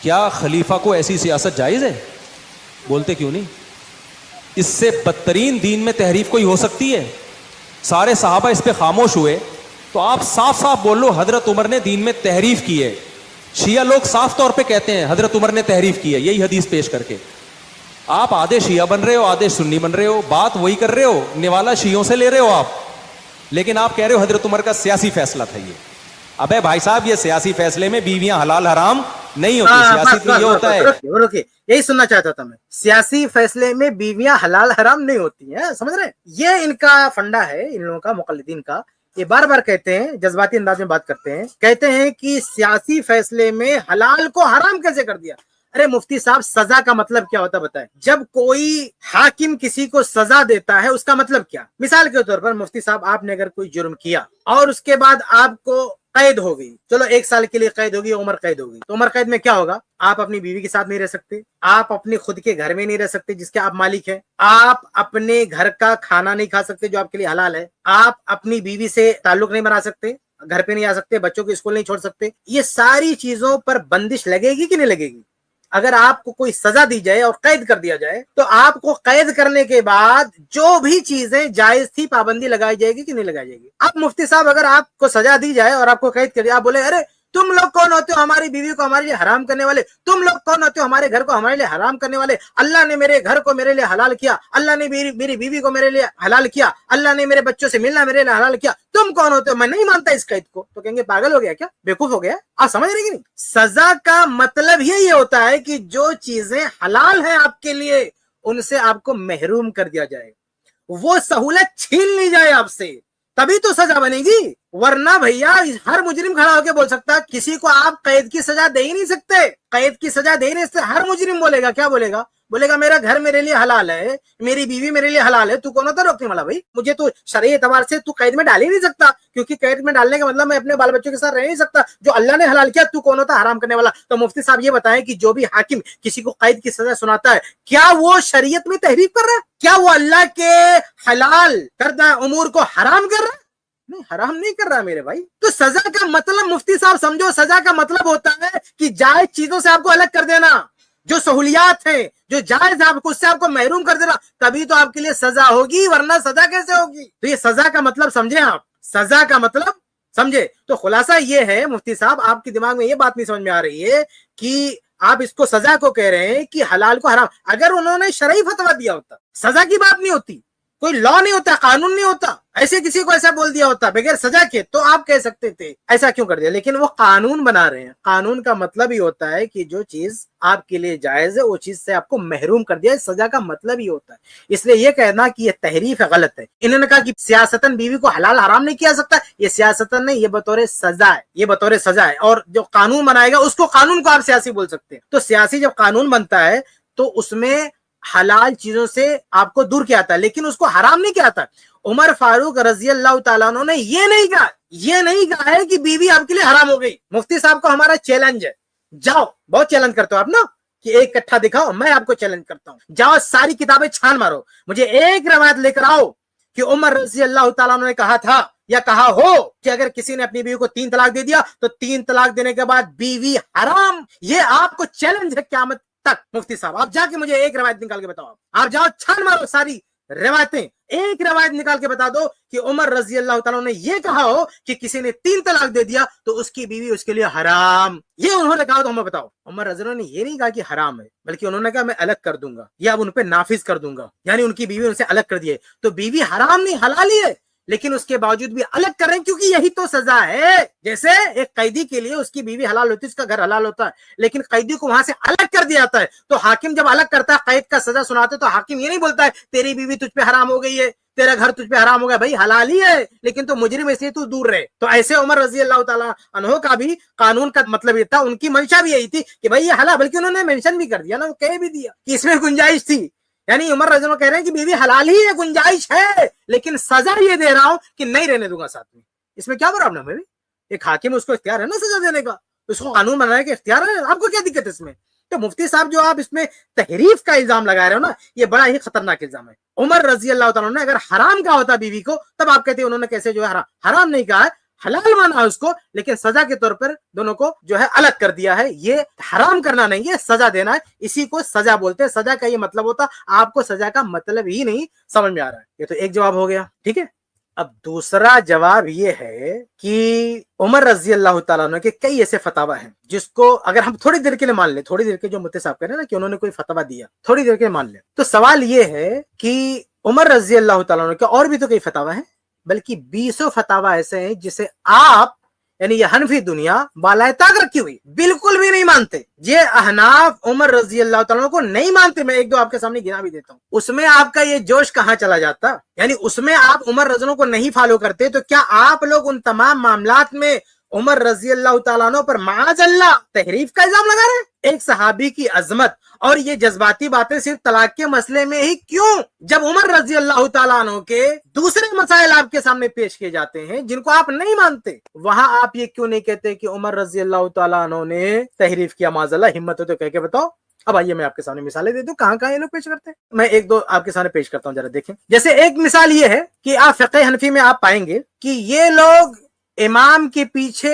Speaker 1: کیا خلیفہ کو ایسی سیاست جائز ہے؟ بولتے کیوں نہیں؟ اس سے بدترین دین میں تحریف کوئی ہو سکتی ہے؟ سارے صحابہ اس پہ خاموش ہوئے، تو آپ صاف صاف بول لو حضرت عمر نے دین میں تحریف کی ہے۔ شیعہ لوگ صاف طور پہ کہتے ہیں حضرت عمر نے تحریف کی ہے، یہی حدیث پیش کر کے۔ آپ آدھے شیعہ بن رہے ہو، آدھے سنی بن رہے ہو، بات وہی کر رہے ہو، نوالا شیعوں سے لے رہے ہو آپ، لیکن آپ کہہ رہے ہو حضرت عمر کا سیاسی فیصلہ تھا یہ۔ ابے بھائی صاحب، یہ سیاسی فیصلے میں بیویاں حلال حرام نہیں ہوتی، سیاسی تو یہ ہوتا ہے۔
Speaker 2: روکیے، یہی سننا چاہتا تھا میں، سیاسی فیصلے میں بیویاں حلال حرام نہیں ہوتی ہیں، سمجھ رہے ہیں؟ یہ ان کا فنڈا ہے، ان لوگوں کا، مقلدین کا۔ یہ بار بار کہتے ہیں، جذباتی انداز میں بات کرتے ہیں، کہتے ہیں کہ سیاسی فیصلے میں حلال کو حرام کیسے کر دیا؟ ارے مفتی صاحب، سزا کا مطلب کیا ہوتا ہے بتائیں؟ جب کوئی حاکم کسی کو سزا دیتا ہے اس کا مطلب کیا؟ مثال کے طور پر مفتی صاحب، آپ نے اگر کوئی جرم کیا اور اس کے بعد آپ کو قید ہو گئی، چلو 1 سال کے لیے قید ہوگی، عمر قید ہوگی، تو عمر قید میں کیا ہوگا؟ آپ اپنی بیوی کے ساتھ نہیں رہ سکتے، آپ اپنے خود کے گھر میں نہیں رہ سکتے جس کے آپ مالک ہیں، آپ اپنے گھر کا کھانا نہیں کھا سکتے جو آپ کے لیے حلال ہے، آپ اپنی بیوی سے تعلق نہیں بنا سکتے، گھر پہ نہیں آ سکتے، بچوں کو اسکول نہیں چھوڑ سکتے۔ یہ ساری چیزوں پر بندش لگے گی کہ نہیں لگے گی؟ اگر آپ کو کوئی سزا دی جائے اور قید کر دیا جائے تو آپ کو قید کرنے کے بعد جو بھی چیزیں جائز تھی پابندی لگائی جائے گی کہ نہیں لگائی جائے گی؟ اب مفتی صاحب اگر آپ کو سزا دی جائے اور آپ کو قید کر دیا، آپ بولے ارے تم لوگ کون ہوتے ہو ہماری بیوی کو ہمارے لیے حرام کرنے والے، تم لوگ کون ہوتے ہو ہمارے گھر کو ہمارے لیے حرام کرنے والے، اللہ نے میرے گھر کو میرے لیے حلال کیا، اللہ نے میری بیوی کو میرے لیے حلال کیا، اللہ نے میرے بچوں سے ملنا میرے لیے حلال کیا، تم کون ہوتے ہو؟ میں نہیں مانتا اس قید کو، تو کہیں گے پاگل ہو گیا کیا، بیوقوف ہو گیا؟ آپ سمجھ رہے کہ نہیں؟ سزا کا مطلب یہی ہوتا ہے کہ جو چیزیں حلال ہیں آپ کے لیے ان سے آپ کو محروم کر دیا جائے، وہ سہولت چھین لی جائے آپ سے، تبھی تو سزا بنے گی۔ ورنہ بھیا ہر مجرم کھڑا ہو کے بول سکتا کسی کو آپ قید کی سزا دے ہی نہیں سکتے، قید کی سزا دینے سے ہر مجرم بولے گا، کیا بولے گا؟ بولے گا میرا گھر میرے لیے حلال ہے، میری بیوی میرے لیے حلال ہے، تو کون ہوتا روکنے والا؟ بھائی مجھے تو شرعی اعتبار سے تو قید میں ڈال ہی نہیں سکتا، کیونکہ قید میں ڈالنے کا مطلب میں اپنے بال بچوں کے ساتھ رہ نہیں سکتا، جو اللہ نے حلال کیا تو کون ہوتا حرام کرنے والا؟ تو مفتی صاحب یہ بتائیں کہ جو بھی حاکم کسی کو قید کی سزا سناتا ہے کیا وہ شریعت میں تحریف کر رہا ہے؟ کیا وہ اللہ کے حلال کردہ امور کو حرام کر رہا ہے؟ نہیں، حرام نہیں کر رہا میرے بھائی۔ تو سزا کا مطلب مفتی صاحب سمجھو، سزا کا مطلب ہوتا ہے کہ جائز چیزوں سے آپ کو الگ کر دینا، جو سہولیات ہیں جو جائز آپ کو اس سے آپ کو محروم کر دینا، تبھی تو آپ کے لیے سزا ہوگی، ورنہ سزا کیسے ہوگی؟ تو یہ سزا کا مطلب سمجھیں آپ، سزا کا مطلب سمجھے۔ تو خلاصہ یہ ہے مفتی صاحب، آپ کے دماغ میں یہ بات نہیں سمجھ میں آ رہی ہے کہ آپ اس کو سزا کو کہہ رہے ہیں کہ حلال کو حرام۔ اگر انہوں نے شرعی فتویٰ دیا ہوتا، سزا کی بات نہیں ہوتی، کوئی لا نہیں ہوتا، قانون نہیں ہوتا، ایسے کسی کو ایسا بول دیا ہوتا بغیر سزا کے، تو آپ کہہ سکتے تھے ایسا کیوں کر دیا۔ لیکن وہ قانون بنا رہے ہیں، قانون کا مطلب ہی ہوتا ہے کہ جو چیز آپ کے لیے جائز ہے وہ چیز سے آپ کو محروم کر دیا، سزا کا مطلب ہی ہوتا ہے۔ اس لیے یہ کہنا کہ یہ تحریف ہے، غلط ہے۔ انہوں نے کہا کہ سیاستاً بیوی کو حلال حرام نہیں کیا سکتا، یہ سیاستاً نہیں، یہ بطور سزا ہے، یہ بطور سزا ہے۔ اور جو قانون بنائے گا اس کو قانون کو آپ سیاسی بول سکتے ہیں۔ تو سیاسی جب قانون بنتا ہے تو اس میں حلال چیزوں سے آپ کو دور کیا آتا ہے، لیکن اس کو حرام نہیں کیا آتا۔ عمر فاروق رضی اللہ تعالیٰ عنہ نے یہ نہیں کہا ہے کہ بیوی آپ کے لیے حرام ہو گئی۔ مفتی صاحب کو ہمارا چیلنج ہے، جاؤ، بہت چیلنج کرتے ہو آپ نا کہ ایک کٹھا دکھاؤ، میں آپ کو چیلنج کرتا ہوں، جاؤ ساری کتابیں چھان مارو، مجھے ایک روایت لے کر آؤ کہ عمر رضی اللہ تعالیٰ عنہ نے کہا تھا یا کہا ہو کہ اگر کسی نے اپنی بیوی کو 3 طلاق دے دیا تو 3 طلاق دینے کے بعد بیوی حرام۔ یہ آپ کو چیلنج ہے قیامت تک۔ مفتی صاحب آپ جا کے مجھے ایک روایت نکال کے بتاؤ، آپ جاؤ چھان مارو ساری روایتیں، ایک روایت نکال کے بتا دو کہ عمر رضی اللہ تعالیٰ نے یہ کہا ہو کہ کسی نے 3 طلاق دے دیا تو اس کی بیوی اس کے لیے حرام۔ یہ انہوں نے کہا تو ہمیں بتاؤ۔ عمر رضی اللہ نے یہ نہیں کہا کہ حرام ہے، بلکہ انہوں نے کہا میں الگ کر دوں گا یا اب ان پہ نافذ کر دوں گا، یعنی ان کی بیوی ان سے الگ کر دیے۔ تو بیوی حرام نہیں، حلال ہی ہے، لیکن اس کے باوجود بھی الگ کر رہے ہیں کیونکہ یہی تو سزا ہے۔ جیسے ایک قیدی کے لیے اس کی بیوی حلال ہوتی ہے، اس کا گھر حلال ہوتا ہے، لیکن قیدی کو وہاں سے الگ کر دیا جاتا ہے۔ تو حاکم جب الگ کرتا ہے، قید کا سزا سناتے تو حاکم یہ نہیں بولتا ہے تیری بیوی تجھ پہ حرام ہو گئی ہے، تیرا گھر تجھ پہ حرام ہو گیا، بھائی حلال ہی ہے لیکن تو مجرم اس لیے تو دور رہے۔ تو ایسے عمر رضی اللہ تعالیٰ عنہ کا بھی قانون کا مطلب یہ تھا، ان کی منشا بھی یہی تھی کہ بھائی یہ حلال، بلکہ انہوں نے مینشن بھی کر دیا نا، وہ کہہ بھی دیا کہ اس میں گنجائش تھی، یعنی عمر رضی اللہ کہہ رہے ہیں کہ بیوی حلال ہی ہے، گنجائش ہے، لیکن سزا یہ دے رہا ہوں کہ نہیں رہنے دوں گا ساتھ میں۔ اس میں کیا پرابلم ہے؟ ایک حاکم اس کو اختیار ہے نا سزا دینے کا، اس کو قانون بنانے کا اختیار ہے، آپ کو کیا دقت ہے اس میں؟ تو مفتی صاحب جو آپ اس میں تحریف کا الزام لگا رہے ہو نا، یہ بڑا ہی خطرناک الزام ہے۔ عمر رضی اللہ تعالیٰ نے اگر حرام کہا ہوتا بیوی کو تب آپ کہتے ہیں انہوں نے کیسے جو ہے حرام نہیں کہا ہے، حلال مانا ہے اس کو، لیکن سزا کے طور پر دونوں کو جو ہے الگ کر دیا ہے۔ یہ حرام کرنا نہیں ہے، سزا دینا ہے، اسی کو سزا بولتے ہیں۔ سزا کا یہ مطلب ہوتا، آپ کو سزا کا مطلب ہی نہیں سمجھ میں آ رہا ہے۔ یہ تو ایک جواب ہو گیا، ٹھیک ہے۔ اب دوسرا جواب یہ ہے کہ عمر رضی اللہ تعالیٰ عنہ کے کئی ایسے فتاوی ہیں جس کو اگر ہم تھوڑی دیر کے لیے مان لیں، تھوڑی دیر کے جو مفتی صاحب کہہ رہے ہیں نا کہ انہوں نے کوئی فتویٰ دیا، تھوڑی دیر کے لیے مان لیں، تو سوال یہ ہے کہ عمر رضی اللہ تعالیٰ عنہ کے اور بھی تو کئی فتاوی ہیں، بلکہ 20 فتاوی ایسے ہیں جسے آپ یعنی یہ حنفی دنیا بالائے طاق رکھی ہوئی بالکل بھی نہیں مانتے۔ یہ احناف عمر رضی اللہ تعالیٰ کو نہیں مانتے، میں ایک دو آپ کے سامنے گنا بھی دیتا ہوں۔ اس میں آپ کا یہ جوش کہاں چلا جاتا؟ یعنی اس میں آپ عمر رضی اللہ کو نہیں فالو کرتے، تو کیا آپ لوگ ان تمام معاملات میں عمر رضی اللہ تعالیٰ عنہ پر معاذ اللہ تحریف کا الزام لگا رہے ہیں؟ ایک صحابی کی عظمت اور یہ جذباتی باتیں صرف طلاق کے مسئلے میں ہی کیوں، جب عمر رضی اللہ تعالیٰ عنہ کے دوسرے مسائل آپ کے سامنے پیش کیے جاتے ہیں جن کو آپ نہیں مانتے، وہاں آپ یہ کیوں نہیں کہتے کہ عمر رضی اللہ تعالیٰ عنہ نے تحریف کیا؟ معاذ اللہ، ہمت ہو تو کہہ کے بتاؤ۔ اب آئیے میں آپ کے سامنے مثالیں دے دوں کہاں یہ لوگ پیش کرتے ہیں۔ میں ایک دو آپ کے سامنے پیش کرتا ہوں، ذرا دیکھیں۔ جیسے ایک مثال یہ ہے کہ آپ فقہ حنفی میں آپ پائیں گے کہ یہ لوگ امام کے پیچھے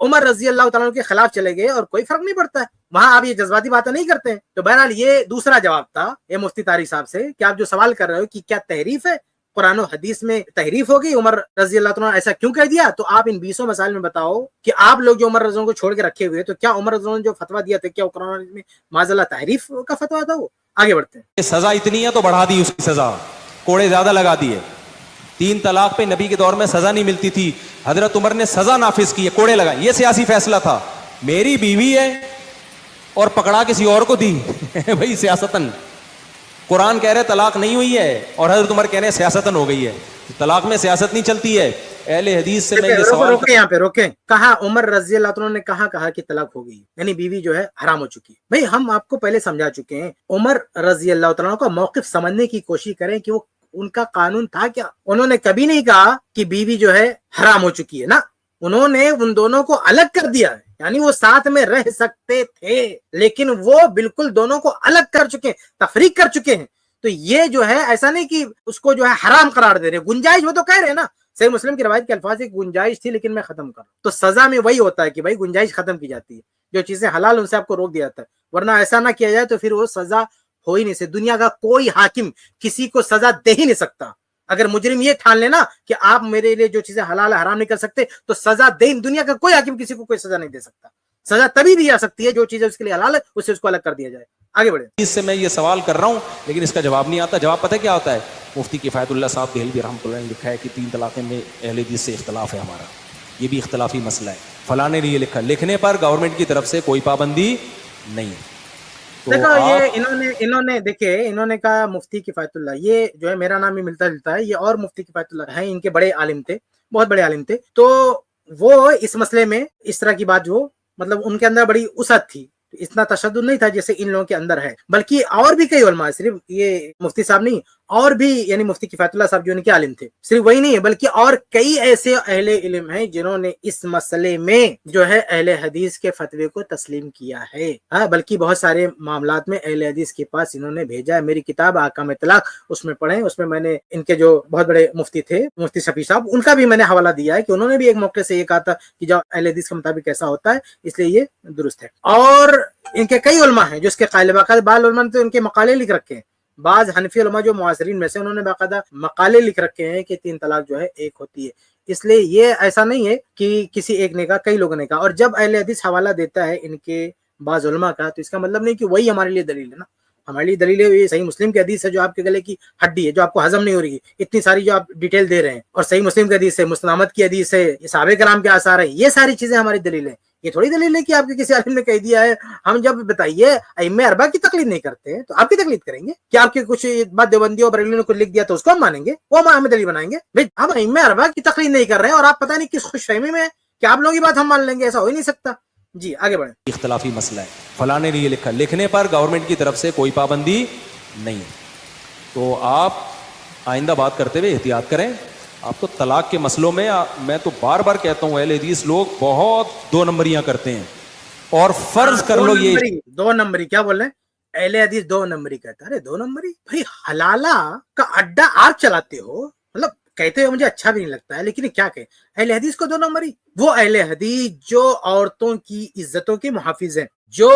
Speaker 2: عمر رضی اللہ تعالیٰ کے خلاف چلے گئے اور کوئی فرق نہیں پڑتا ہے, وہاں آپ یہ جذباتی باتیں نہیں کرتے ہیں. تو بہرحال یہ دوسرا جواب تھا یہ مفتی طارق صاحب سے کہ آپ جو سوال کر رہے ہو کہ کیا تحریف ہے, قرآن و حدیث میں تحریف ہو گئی, عمر رضی اللہ تعالیٰ نے ایسا کیوں کہہ دیا, تو آپ ان 20 مسائل میں بتاؤ کہ آپ لوگ جو عمر رضی اللہ کو چھوڑ کے رکھے ہوئے, تو کیا عمر رضی اللہ نے جو فتویٰ دیا تھا کیا وہ قرآن و حدیث میں معاذ اللہ تحریف کا فتویٰ تھا؟ وہ آگے بڑھتے ہیں.
Speaker 1: سزا اتنی ہے تو بڑھا دی اس کی سزا, کوڑے زیادہ لگا دیے. 3 طلاق پہ نبی کے دور میں سزا نہیں ملتی تھی, حضرت عمر نے سزا نافذ کی ہے, کوڑے لگائے. یہ سیاسی فیصلہ تھا, میری بیوی ہے اور پکڑا کسی اور کو دی بھائی سیاستن. قرآن کہہ رہے طلاق نہیں ہوئی ہے اور حضرت عمر کہہ رہے سیاستن ہو گئی ہے. طلاق میں سیاست نہیں چلتی ہے. اہل حدیث سے میں یہ سوال
Speaker 2: روکیں یہاں پہ روکیں. کہا عمر رضی اللہ عنہ نے کہا کہ طلاق ہو گئی, یعنی بیوی جو ہے حرام ہو چکی ہے. بھائی ہم آپ کو پہلے سمجھا چکے ہیں, عمر رضی اللہ عنہ کا موقف سمجھنے کی کوشش کریں کہ وہ ان کا قانون تھا کیا. انہوں نے کبھی نہیں کہا کہ بیوی جو ہے حرام ہو چکی ہے, نا, انہوں نے ان دونوں کو الگ کر دیا ہے. یعنی وہ ساتھ میں رہ سکتے تھے لیکن وہ بالکل دونوں کو الگ کر چکے ہیں, تفریق کر چکے ہیں. تو یہ جو ہے ایسا نہیں کہ اس کو جو ہے حرام قرار دے رہے, گنجائش وہ تو کہہ رہے ہیں نا. صحیح مسلم کی روایت کے الفاظ ہے کہ گنجائش تھی لیکن میں ختم کر. تو سزا میں وہی ہوتا ہے کہ بھائی گنجائش ختم کی جاتی ہے, جو چیزیں حلال ان سے آپ کو روک دیا جاتا ہے, ورنہ ایسا نہ کیا جائے تو پھر وہ سزا ہو ہی نہیں سکتی. دنیا کا کوئی حاکم کسی کو سزا دے ہی نہیں سکتا. اگر مجرم یہ ٹھان لینا کہ آپ میرے لیے جو چیزیں حلال حرام نہیں کر سکتے تو سزا دے, دنیا کا کوئی حاکم کسی کو کوئی سزا نہیں دے سکتا. سزا تبھی دی جا سکتی ہے جو چیزیں اس کے لیے حلال ہے اسے اس کو الگ کر دیا جائے. آگے بڑھے.
Speaker 1: اس سے میں یہ سوال کر رہا ہوں لیکن اس کا جواب نہیں آتا. جواب پتہ کیا ہوتا ہے؟ مفتی کفایت اللہ صاحب دہلوی رحمۃ اللہ نے لکھا ہے کہ 3 طلاقیں میں اہل حدیث سے اختلاف ہے ہمارا, یہ بھی اختلافی مسئلہ ہے. فلاں نے یہ لکھا, لکھنے پر گورنمنٹ کی طرف سے کوئی پابندی نہیں.
Speaker 2: دیکھو یہ انہوں نے کہا مفتی کفایت اللہ, یہ جو ہے میرا نام بھی ملتا جلتا ہے, یہ اور مفتی کفایت اللہ ہیں, ان کے بڑے عالم تھے, بہت بڑے عالم تھے. تو وہ اس مسئلے میں اس طرح کی بات جو مطلب ان کے اندر بڑی وسعت تھی, اتنا تشدد نہیں تھا جیسے ان لوگوں کے اندر ہے. بلکہ اور بھی کئی علماء, صرف یہ مفتی صاحب نہیں, اور بھی یعنی مفتی کفایت اللہ صاحب جو ان کے عالم تھے, صرف وہی نہیں ہے بلکہ اور کئی ایسے اہل علم ہیں جنہوں نے اس مسئلے میں جو ہے اہل حدیث کے فتوے کو تسلیم کیا ہے. ہاں, بلکہ بہت سارے معاملات میں اہل حدیث کے پاس انہوں نے بھیجا ہے. میری کتاب احکام طلاق, اس میں پڑھیں, اس میں میں نے ان کے جو بہت بڑے مفتی تھے مفتی شفیع صاحب, ان کا بھی میں نے حوالہ دیا ہے کہ انہوں نے بھی ایک موقع سے یہ کہا تھا کہ جو اہل حدیث کے مطابق ایسا ہوتا ہے, اس لیے یہ درست ہے. اور ان کے کئی علماء ہیں جو اس کے قائل, باقاعدہ بعض علماء نے تو ان کے مقالے لکھ رکھے ہیں. بعض حنفی علماء جو معاصرین میں سے انہوں نے باقاعدہ مقالے لکھ رکھے ہیں کہ 3 طلاق جو ہے ایک ہوتی ہے. اس لیے یہ ایسا نہیں ہے کہ کسی ایک نے کہا, کئی لوگوں نے کہا. اور جب اہل حدیث حوالہ دیتا ہے ان کے بعض علماء کا, تو اس کا مطلب نہیں کہ وہی ہمارے لیے دلیل ہے نا. ہمارے لیے دلیل ہے یہ صحیح مسلم کی حدیث ہے جو آپ کے گلے کی ہڈی ہے, جو آپ کو ہضم نہیں ہو رہی ہے, اتنی ساری جو آپ ڈیٹیل دے رہے ہیں, اور صحیح مسلم کی حدیث ہے, مسند احمد کی حدیث ہے, صحابہ کرام کے آثار ہیں, یہ ساری چیزیں ہماری دلیل ہیں. یہ تھوڑی دلیل ہے کہ آپ کے کسی عالم نے کہہ دیا ہے. ہم جب بتائیے ائمہ اربعہ کی تقلید نہیں کرتے تو آپ کی تقلید کریں گے کہ آپ کے کچھ بات دیوبندیوں بریلویوں نے کچھ لکھ دیا تو اس کو ہم مانیں گے, وہ ہم دلیل بنائیں گے؟ بھائی ہم ائمہ اربعہ کی تقلید نہیں کر رہے ہیں اور آپ پتہ نہیں کس خوش فہمی میں کہ آپ لوگوں کی بات ہم مان لیں گے, ایسا ہو ہی نہیں سکتا. جی آگے بڑھیں.
Speaker 1: اختلافی مسئلہ ہے, فلاں نے یہ لکھا, لکھنے پر گورنمنٹ کی طرف سے کوئی پابندی نہیں. تو آپ آئندہ بات کرتے ہوئے احتیاط کریں. آپ تو طلاق کے مسئلوں میں تو بار بار کہتا ہوں اہل حدیث لوگ بہت 2 نمبریاں کرتے ہیں. اور فرض کر لو یہ
Speaker 2: 2 نمبری کیا بول رہے ہیں, اہل حدیث 2 نمبری کہتا ہے. ارے 2 نمبری بھائی, حلالہ کا اڈا آپ چلاتے ہو, مطلب کہتے ہوئے مجھے اچھا بھی نہیں لگتا ہے, لیکن کیا کہ اہل حدیث کو 2 نمبری. وہ اہل حدیث جو عورتوں کی عزتوں کے محافظ ہیں, جو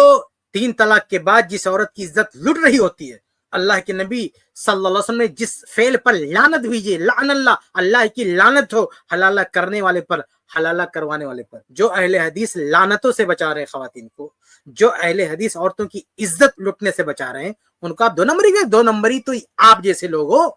Speaker 2: 3 طلاق کے بعد جس عورت کی عزت لٹ رہی ہوتی ہے, اللہ کے نبی صلی اللہ علیہ وسلم نے جس فعل پر لعنت بھیجی, لعن اللہ, اللہ کی لعنت ہو حلالہ کرنے والے پر, حلالہ کروانے والے پر. جو اہل حدیث لعنتوں سے بچا رہے ہیں خواتین کو, جو اہل حدیث عورتوں کی عزت لٹنے سے بچا رہے ہیں, ان کو آپ 2 نمبری گئے. 2 نمبری تو آپ جیسے لوگ ہو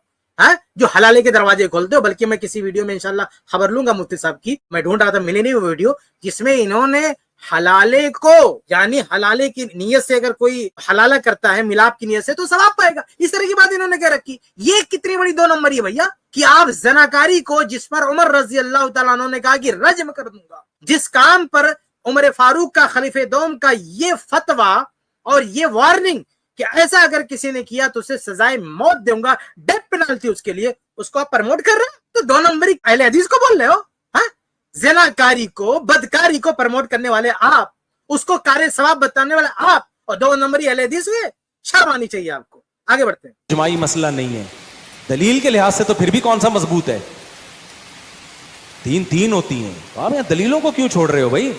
Speaker 2: جو حلالے کے دروازے کھولتے ہو. بلکہ میں کسی ویڈیو میں انشاءاللہ خبر لوں گا مفتی صاحب کی, میں ڈھونڈ رہا تھا ملے نہیں وہ ویڈیو, جس میں انہوں نے حلالے کو, یعنی حلالے کی نیت سے اگر کوئی حلالہ کرتا ہے ملاپ کی نیت سے تو ثواب پائے گا, اس طرح کی بات انہوں نے کہہ رکھی. یہ کتنی بڑی 2 نمبری ہے بھیا کہ آپ زناکاری کو, جس پر عمر رضی اللہ تعالیٰ عنہ نے کہا کہ رجم کر دوں گا, جس کام پر عمر فاروق کا خلیفہ دوم کا یہ فتویٰ اور یہ وارننگ کہ ایسا اگر کسی نے کیا تو اسے سزائے موت دوں گا, ڈیتھ پینالٹی اس کے لیے, اس کو آپ پرموٹ کر رہے ہیں. تو 2 نمبری اہل حدیث کو بول رہے ہو. زناکاری کو, بدکاری کو پرموٹ کرنے والے آپ, اس کو کار ثواب بتانے والے آپ, اور 2 نمبری اہل حدیث ہوئے. شرم آنی چاہیے آپ کو. آگے بڑھتے ہیں.
Speaker 1: اجماعی مسئلہ نہیں ہے, دلیل کے لحاظ سے تو پھر بھی کون سا مضبوط ہے, 3 ہوتی ہیں. آپ یہاں دلیلوں کو کیوں چھوڑ رہے ہو بھائی؟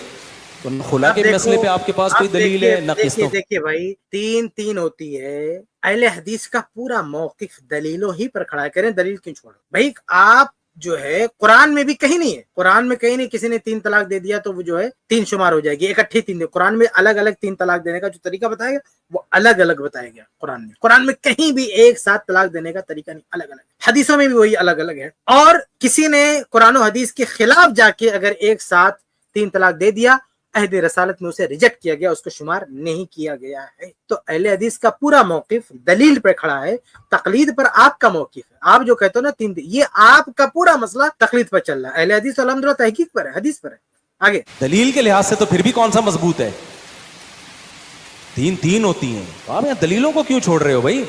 Speaker 1: تو نہ خلا
Speaker 2: اب
Speaker 1: کے
Speaker 2: دیکھو،
Speaker 1: مسئلے پہ آپ کے پاس
Speaker 2: اب
Speaker 1: کوئی دلیل ہے نہ قسطوں؟
Speaker 2: دیکھیے بھائی، تین ہوتی ہے، اہل حدیث کا پورا موقف دلیلوں ہی پر کھڑا ہے. کریں دلیل کیوں چھوڑو بھائی؟ آپ جو ہے قرآن میں بھی کہیں نہیں ہے، قرآن میں کہیں نہیں کسی نے 3 طلاق دے دیا تو وہ جو ہے 3 شمار ہو جائے گی، اکٹھی 3 دے. قرآن میں الگ الگ 3 طلاق دینے کا جو طریقہ بتایا گیا وہ الگ الگ بتایا گیا. قرآن میں کہیں بھی ایک ساتھ طلاق دینے کا طریقہ نہیں، الگ الگ. حدیثوں میں بھی وہی الگ الگ ہے. اور کسی نے قرآن و حدیث کے خلاف جا کے اگر ایک ساتھ 3 طلاق دے دیا، عہد رسالت میں اسے ریجیکٹ کیا گیا، اس کو شمار نہیں کیا گیا ہے. تو اہل حدیث کا پورا موقف دلیل پہ کھڑا ہے، تقلید پر آپ کا موقف ہے. آپ جو کہتے ہو نا 3 یہ آپ کا پورا مسئلہ تقلید پر چل رہا ہے. اہل حدیث الحمدللہ تحقیق پر ہے، حدیث پر ہے. آگے
Speaker 1: دلیل کے لحاظ سے تو پھر بھی کون سا مضبوط ہے؟ 3 ہوتی ہیں، آپ یہاں دلیلوں کو کیوں چھوڑ رہے ہو بھائی؟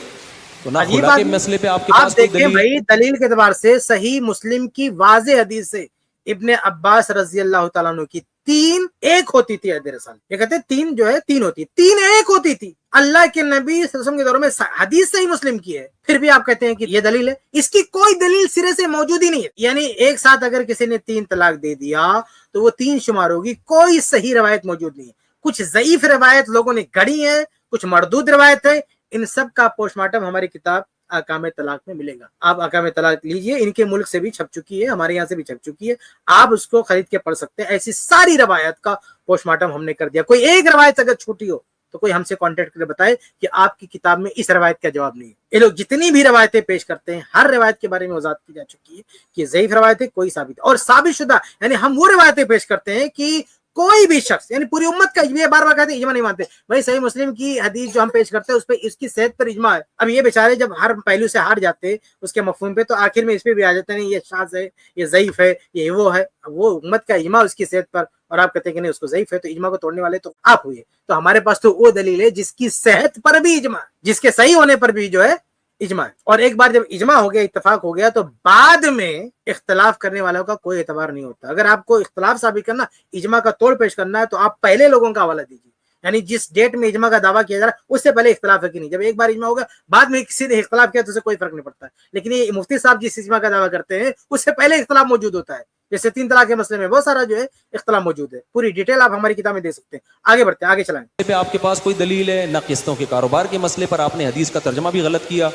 Speaker 1: تو نہ خلا کے مسئلے پہ آپ کے پاس کوئی
Speaker 2: دیکھیں
Speaker 1: دلیل؟
Speaker 2: بھائی، دلیل کے اعتبار سے صحیح مسلم کی واضح حدیث سے ابن عباس رضی اللہ تعالیٰ عنہ کی 3 ایک ہوتی تھی عہد رسالت. یہ کہتے ہیں 3 جو ہے 3 ہوتی، 3 ایک ہوتی تھی. اللہ کے نبی صلی اللہ علیہ وسلم کے دور میں حدیث صحیح مسلم کی ہے، پھر بھی آپ کہتے ہیں کہ یہ دلیل ہے. اس کی کوئی دلیل سرے سے موجود ہی نہیں ہے. یعنی ایک ساتھ اگر کسی نے 3 طلاق دے دیا تو وہ 3 شمار ہوگی. کوئی صحیح روایت موجود نہیں ہے. کچھ ضعیف روایت لوگوں نے گھڑی ہے، کچھ مردود روایت ہے. ان سب کا پوسٹ مارٹم ہماری کتاب احکام طلاق میں ملے گا. آپ احکام طلاق لیجئے، ان کے ملک سے بھی چھپ چکی ہے، ہمارے یہاں سے بھی چھپ چکی ہے. آپ اس کو خرید کے پڑھ سکتے ہیں. ایسی ساری روایت کا پوسٹ مارٹم ہم نے کر دیا. کوئی ایک روایت اگر چھوٹی ہو تو کوئی ہم سے کانٹیکٹ کرے بتائے کہ آپ کی کتاب میں اس روایت کا جواب نہیں ہے. یہ لوگ جتنی بھی روایتیں پیش کرتے ہیں، ہر روایت کے بارے میں وضاحت کی جا چکی ہے کہ ضعیف روایت ہے، کوئی ثابت اور ثابت شدہ. یعنی ہم وہ روایتیں پیش کرتے ہیں کہ کوئی بھی شخص، یعنی پوری امت کا، یہ بار بار کہتے ہیں اجماع نہیں مانتے. بھائی صحیح مسلم کی حدیث جو ہم پیش کرتے ہیں اس پہ اس کی صحت پر اجماع ہے. اب یہ بیچارے جب ہر پہلو سے ہار جاتے اس کے مفہوم پہ تو آخر میں اس پہ بھی آ جاتے ہیں یہ شاذ ہے، یہ ضعیف ہے، یہ وہ ہے. وہ امت کا اجماع اس کی صحت پر، اور آپ کہتے ہیں کہ نہیں اس کو ضعیف ہے. تو اجماع کو توڑنے والے تو آپ ہوئے. تو ہمارے پاس تو وہ دلیل ہے جس کی صحت پر بھی اجماع، جس کے صحیح ہونے پر بھی جو ہے اجماع ہے. اور ایک بار جب اجماع ہو گیا، اتفاق ہو گیا، تو بعد میں اختلاف کرنے والوں کا کوئی اعتبار نہیں ہوتا. اگر آپ کو اختلاف ثابت کرنا، اجماع کا توڑ پیش کرنا ہے تو آپ پہلے لوگوں کا حوالہ دیجیے. یعنی جس ڈیٹ میں اجماع کا دعویٰ کیا جا رہا ہے اس سے پہلے اختلاف ہے کہ نہیں. جب ایک بار اجماع ہوگا، بعد میں کسی نے اختلاف کیا تو اسے کوئی فرق نہیں پڑتا ہے. لیکن یہ مفتی صاحب جس اجماع کا دعویٰ کرتے ہیں اس سے پہلے اختلاف موجود ہوتا ہے. جیسے 3 طلاق کے مسئلے میں بہت سارا جو ہے اختلاف موجود ہے. پوری ڈیٹیل آپ ہماری کتاب میں دے سکتے ہیں. آگے بڑھتے ہیں، آگے چلائیں.
Speaker 1: پہ آپ کے پاس کوئی دلیل ہے نہ قسطوں کے کاروبار کے مسئلے پر آپ نے حدیث کا ترجمہ بھی غلط کیا.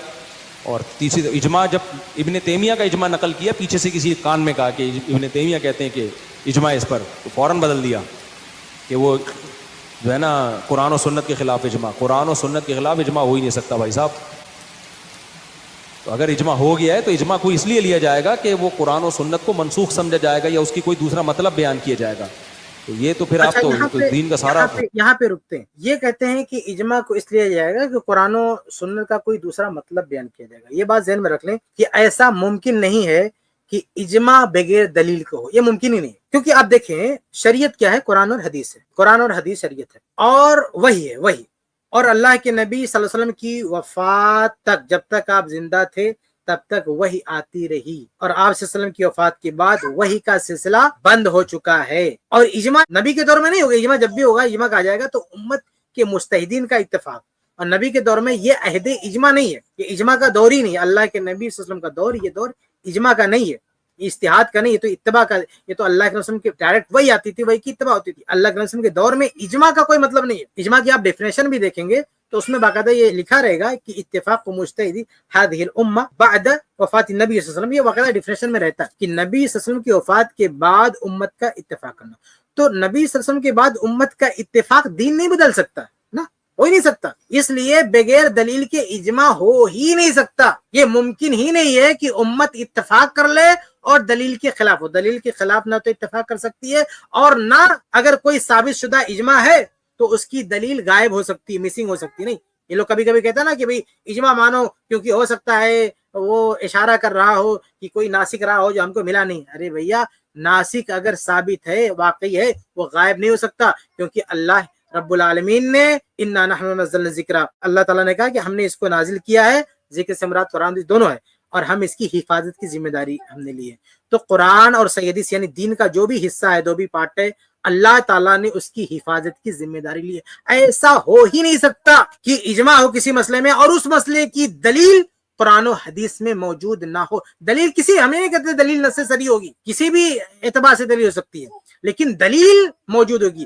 Speaker 1: اور تیسری اجماع، جب ابن تیمیہ کا اجماع نقل کیا، پیچھے سے کسی کان میں کہا کہ ابن تیمیہ کہتے ہیں کہ اجماع اس پر، تو فوراً بدل دیا کہ وہ جو ہے نا قرآن و سنت کے خلاف اجماع. قرآن و سنت کے خلاف اجماع ہو ہی نہیں سکتا بھائی صاحب. تو اگر اجماع ہو گیا ہے تو اجماع کو اس لیے لیا جائے گا کہ وہ قرآن و سنت کو منسوخ سمجھا جائے گا یا اس کی کوئی دوسرا مطلب بیان کیا جائے گا. تو یہ تو پھر آپ تو دین کا سارا
Speaker 2: یہاں پہ رکتے ہیں. یہ کہتے ہیں کہ اجماع کو اس لیے جائے گا کہ قرآن و سنت کا کوئی دوسرا مطلب بیان کیا جائے گا. یہ بات ذہن میں رکھ لیں کہ ایسا ممکن نہیں ہے کہ اجماع بغیر دلیل کو ہو. یہ ممکن ہی نہیں ہے. کیونکہ آپ دیکھیں شریعت کیا ہے؟ قرآن اور حدیث ہے. قرآن اور حدیث شریعت ہے، اور وہی ہے وہی. اور اللہ کے نبی صلی اللہ علیہ وسلم کی وفات تک، جب تک آپ زندہ تھے تب تک وہی آتی رہی. اور آپ صلی اللہ علیہ وسلم کی وفات کے بعد وہی کا سلسلہ بند ہو چکا ہے. اور اجماع نبی کے دور میں نہیں ہوگا. اجماع جب بھی ہوگا، اجماع کہا جائے گا تو امت کے مجتہدین کا اتفاق. اور نبی کے دور میں یہ عہد اجماع نہیں ہے. یہ اجماع کا دور ہی نہیں ہے. اللہ کے نبی صلی اللہ علیہ وسلم کا دور، یہ دور اجماع کا نہیں ہے، یہ اجتہاد کا نہیں ہے، تو اتباع کا. یہ تو اللہ کے رسول کی ڈائریکٹ وہی آتی تھی، وہی کی اتباع ہوتی تھی. اللہ کے رسول کے دور میں اجماع کا کوئی مطلب نہیں ہے. اجماع کی آپ ڈیفینیشن بھی دیکھیں گے تو اس میں باقاعدہ یہ لکھا رہے گا کہ اتفاق مجتہدی هذه الامه بعد وفات النبی صلی اللہ علیہ وسلم. یہ باقاعدہ ڈیفینیشن میں رہتا ہے کہ نبی صلی اللہ علیہ وسلم کی وفات کے بعد امت کا اتفاق کرنا. تو نبی صلی اللہ علیہ وسلم کے بعد امت کا اتفاق دین نہیں بدل سکتا نا، ہو ہی نہیں سکتا. اس لیے بغیر دلیل کے اجماع ہو ہی نہیں سکتا. یہ ممکن ہی نہیں ہے کہ امت اتفاق کر لے اور دلیل کے خلاف ہو. دلیل کے خلاف نہ تو اتفاق کر سکتی ہے، اور نہ اگر کوئی ثابت شدہ اجماع ہے تو اس کی دلیل غائب ہو سکتی ہے، مسنگ ہو سکتی. نہیں، یہ لوگ کبھی کبھی کہتا ہے نا کہ بھئی اجماع مانو کیونکہ ہو سکتا ہے وہ اشارہ کر رہا ہو کہ کوئی ناسک رہا ہو جو ہم کو ملا نہیں. ارے بھیا، ناسک اگر ثابت ہے، واقعی ہے، وہ غائب نہیں ہو سکتا. کیونکہ اللہ رب العالمین نے انا نحن نزلنا الذکر، اللہ تعالیٰ نے کہا کہ ہم نے اس کو نازل کیا ہے. ذکر سے مراد قرآن دونوں ہے، اور ہم اس کی حفاظت کی ذمہ داری ہم نے لی ہے. تو قرآن اور صحیح حدیث یعنی دین کا جو بھی حصہ ہے، جو بھی پارٹ ہے، اللہ تعالیٰ نے اس کی حفاظت کی ذمہ داری لی ہے. ایسا ہو ہی نہیں سکتا کہ اجماع ہو کسی مسئلے میں اور اس مسئلے کی دلیل قرآن و حدیث میں موجود نہ ہو. دلیل کسی، ہم نہیں کہتے دلیل نص سری ہوگی، کسی بھی اعتبار سے دلیل ہو سکتی ہے، لیکن دلیل موجود ہوگی.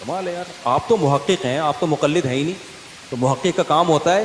Speaker 1: کمال ہے یار, آپ تو محقق ہیں, آپ تو مقلد ہیں ہی نہیں. تو محقق کا کام ہوتا ہے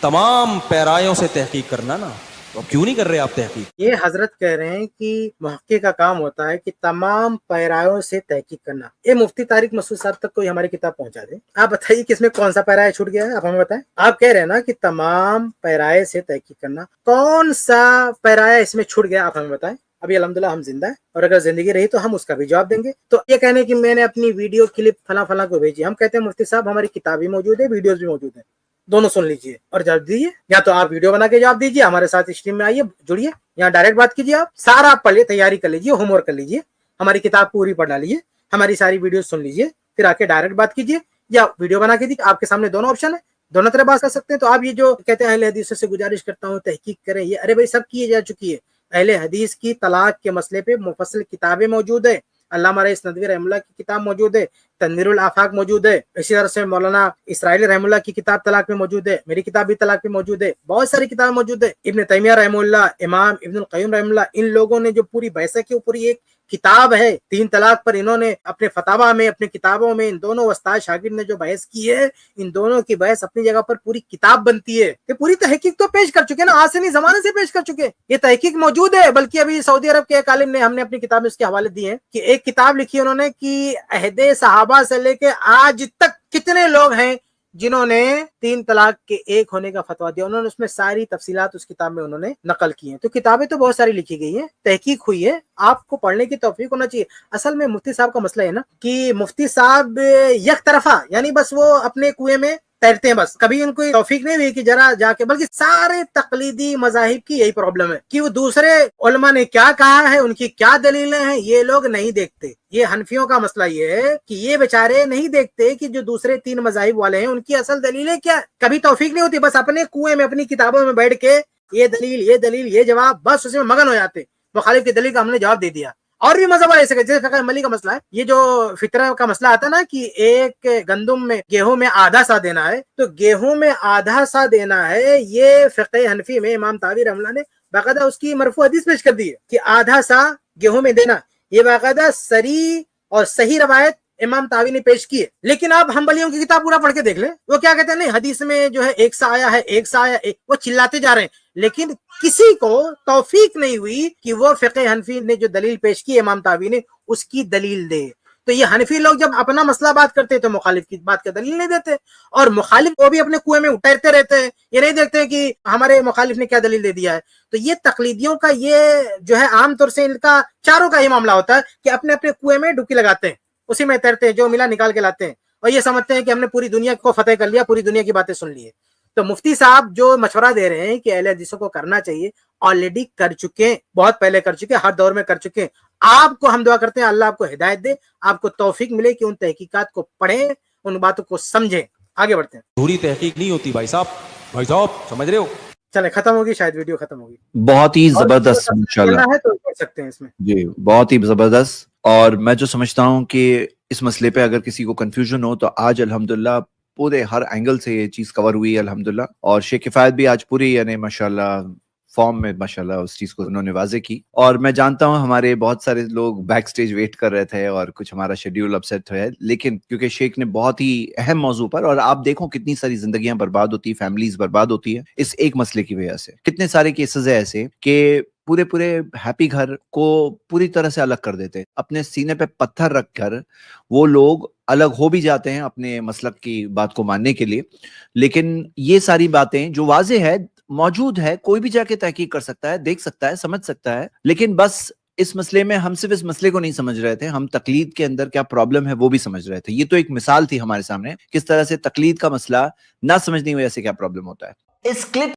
Speaker 1: تمام پیرایوں سے تحقیق کرنا نا, تو اب کیوں نہیں کر رہے آپ تحقیق؟
Speaker 2: یہ حضرت کہہ رہے ہیں کہ محقق کا کام ہوتا ہے کہ تمام پیرایوں سے تحقیق کرنا. یہ مفتی طارق مسعود صاحب تک کوئی ہماری کتاب پہنچا دے. آپ بتائیے کہ اس میں کون سا پیرایا چھوٹ گیا ہے, آپ ہمیں بتائیں. آپ کہہ رہے ہیں نا کہ تمام پیرائے سے تحقیق کرنا, کون سا پیرایا اس میں چھوٹ گیا آپ ہمیں بتائیں. ابھی الحمدللہ ہم زندہ ہیں, اور اگر زندگی رہی تو ہم اس کا بھی جواب دیں گے. تو یہ کہنے کہ میں نے اپنی ویڈیو کلپ فلاں فلاں کو بھیجی, ہم کہتے ہیں مفتی صاحب ہماری کتاب بھی موجود ہے, ویڈیوز بھی موجود ہیں, دونوں سن لیجئے اور جواب دیجیے. یا تو آپ ویڈیو بنا کے جواب دیجیے, ہمارے ساتھ اسٹریم میں آئیے, جڑیے, یہاں ڈائریکٹ بات کیجیے. آپ سارا آپ پڑھ لیے, تیاری کر لیجیے, ہوم ورک کر لیجیے, ہماری کتاب پوری پڑھ ڈالیے, ہماری ساری ویڈیو سن لیجیے, پھر آ کے ڈائریکٹ بات کیجیے یا ویڈیو بنا کے دیجیے. آپ کے سامنے دونوں آپشن ہے, دونوں طرح بات کر سکتے ہیں. تو آپ یہ جو کہتے ہیں اہل حدیث سے گزارش کرتا ہوں تحقیق کریں, یہ ارے بھائی سب کی جا چکی ہے. اہل حدیث کی طلاق کے مسئلے پہ مفصل کتابیں موجود ہیں. علامہ رئیس ندوی رحمہ اللہ کی کتاب موجود ہے, تنویر الآفاق موجود ہے, اسی طرح سے مولانا اسرائیلی رحمہ اللہ کی کتاب طلاق میں موجود ہے, میری کتاب بھی طلاق میں موجود ہے, بہت ساری کتابیں موجود ہے. ابن تیمیہ رحمہ اللہ, امام ابن القیم رحمہ اللہ, ان لوگوں نے جو پوری بحث کی وہ پوری ایک کتاب ہے 3 طلاق پر. انہوں نے اپنے فتاوا میں, اپنی کتابوں میں, ان دونوں استاد شاگرد نے جو بحث کی ہے, ان دونوں کی بحث اپنی جگہ پر پوری کتاب بنتی ہے. یہ پوری تحقیق تو پیش کر چکے نا, آج سے نہیں زمانے سے پیش کر چکے. یہ تحقیق موجود ہے. بلکہ ابھی سعودی عرب کے ایک عالم نے, ہم نے اپنی کتاب میں اس کے حوالے دیے ہیں کہ ایک کتاب لکھی انہوں نے کہ عہد صحابہ سے لے کے آج تک کتنے لوگ ہیں جنہوں نے 3 طلاق کے ایک ہونے کا فتویٰ دیا. انہوں نے اس میں ساری تفصیلات اس کتاب میں انہوں نے نقل کی ہیں. تو کتابیں تو بہت ساری لکھی گئی ہیں, تحقیق ہوئی ہے, آپ کو پڑھنے کی توفیق ہونا چاہیے. اصل میں مفتی صاحب کا مسئلہ ہے نا کہ مفتی صاحب یک طرفہ, یعنی بس وہ اپنے کنویں میں تیرتے ہیں, بس کبھی ان کو توفیق نہیں ہوئی کہ ذرا جا کے, بلکہ سارے تقلیدی مذاہب کی یہی پرابلم ہے کہ وہ دوسرے علماء نے کیا کہا ہے, ان کی کیا دلیلیں ہیں, یہ لوگ نہیں دیکھتے. یہ حنفیوں کا مسئلہ یہ ہے کہ یہ بیچارے نہیں دیکھتے کہ جو دوسرے 3 مذاہب والے ہیں ان کی اصل دلیلیں کیا. کبھی توفیق نہیں ہوتی, بس اپنے کنویں میں اپنی کتابوں میں بیٹھ کے یہ دلیل یہ جواب, بس اس میں مگن ہو جاتے. مخالف کی دلیل کا ہم نے جواب دے دیا. اور بھی مذہب والے ایسے, جیسے فقہ حنبلی کا مسئلہ ہے, یہ جو فطرہ کا مسئلہ آتا ہے نا کہ ایک گندم میں گیہوں میں آدھا سا دینا ہے, تو گیہوں میں آدھا سا دینا ہے, یہ فقہ حنفی میں امام طاوی رحمہ اللہ نے باقاعدہ اس کی مرفوع حدیث پیش کر دی ہے کہ آدھا سا گیہوں میں دینا. یہ باقاعدہ صریح اور صحیح روایت امام طاوی نے پیش کی ہے. لیکن آپ حنبلیوں کی کتاب پورا پڑھ کے دیکھ لیں, وہ کیا کہتے ہیں, نہیں حدیث میں جو ہے 1 سا آیا ہے, 1 سا آیا, وہ چلاتے جا رہے ہیں. لیکن کسی کو توفیق نہیں ہوئی کہ وہ فقہ حنفی نے جو دلیل پیش کی امام طاوی نے اس کی دلیل دے. تو یہ حنفی لوگ جب اپنا مسئلہ بات کرتے تو مخالف کی بات کا دلیل نہیں دیتے, اور مخالف وہ بھی اپنے کنویں میں اٹیرتے رہتے ہیں, یہ نہیں دیکھتے کہ ہمارے مخالف نے کیا دلیل دے دیا ہے. تو یہ تقلیدیوں کا یہ جو ہے عام طور سے ان کا چاروں کا یہ معاملہ ہوتا ہے کہ اپنے اپنے کنویں میں ڈبکی لگاتے ہیں, اسی میں تیرتے ہیں, جو ملا نکال کے لاتے ہیں, اور یہ سمجھتے ہیں کہ ہم نے پوری دنیا کو فتح کر لیا, پوری دنیا کی باتیں سن لی ہے. تو مفتی صاحب جو مشورہ دے رہے ہیں کہ اہل حدیثوں کو کرنا چاہیے, آلریڈی کر چکے, بہت پہلے کر چکے, ہر دور میں کر چکے. آپ کو ہم دعا کرتے ہیں اللہ آپ کو ہدایت دے, آپ کو توفیق ملے کہ ان تحقیقات کو پڑھیں, ان باتوں کو سمجھیں. آگے بڑھتے ہیں.
Speaker 1: پوری تحقیق نہیں ہوتی بھائی صاحب, سمجھ رہے ہو.
Speaker 2: چلے ختم ہوگی, شاید ویڈیو ختم ہوگی.
Speaker 3: بہت ہی زبردست ماشاءاللہ
Speaker 2: ہے تو پڑھ سکتے ہیں اس میں.
Speaker 3: جی, بہت ہی زبردست. اور میں جو سمجھتا ہوں کہ اس مسئلے پہ اگر کسی کو کنفیوژن ہو تو آج الحمدللہ پورے ہر اینگل سے یہ چیز کور ہوئی ہے الحمدللہ. اور شیخ کفایت بھی آج پوری یعنی ماشاءاللہ فارم میں ماشاءاللہ اس چیز کو انہوں نے واضح کی. اور میں جانتا ہوں ہمارے بہت سارے لوگ بیک سٹیج ویٹ کر رہے تھے اور کچھ ہمارا شیڈیول اپسیٹ ہے, لیکن کیونکہ شیخ نے بہت ہی اہم موضوع پر, اور آپ دیکھو کتنی ساری زندگیاں برباد ہوتی, فیملیز برباد ہوتی ہے اس ایک مسئلے کی وجہ سے. کتنے سارے کیسز ہیں ایسے کہ پورے ہیپی گھر کو پوری طرح سے الگ کر دیتے, اپنے سینے پہ پتھر رکھ کر وہ لوگ الگ ہو بھی جاتے ہیں اپنے مسلک کی بات کو ماننے کے لیے. لیکن یہ ساری باتیں جو واضح ہے, موجود ہے, کوئی بھی جا کے تحقیق کر سکتا ہے, دیکھ سکتا ہے, سمجھ سکتا ہے. لیکن بس اس مسئلے میں ہم صرف اس مسئلے کو نہیں سمجھ رہے تھے, ہم تقلید کے اندر کیا پرابلم ہے وہ بھی سمجھ رہے تھے. یہ تو ایک مثال تھی ہمارے سامنے کس طرح سے تقلید کا مسئلہ نہ سمجھنے کی وجہ سے کیا پرابلم ہوتا ہے. اس کلپ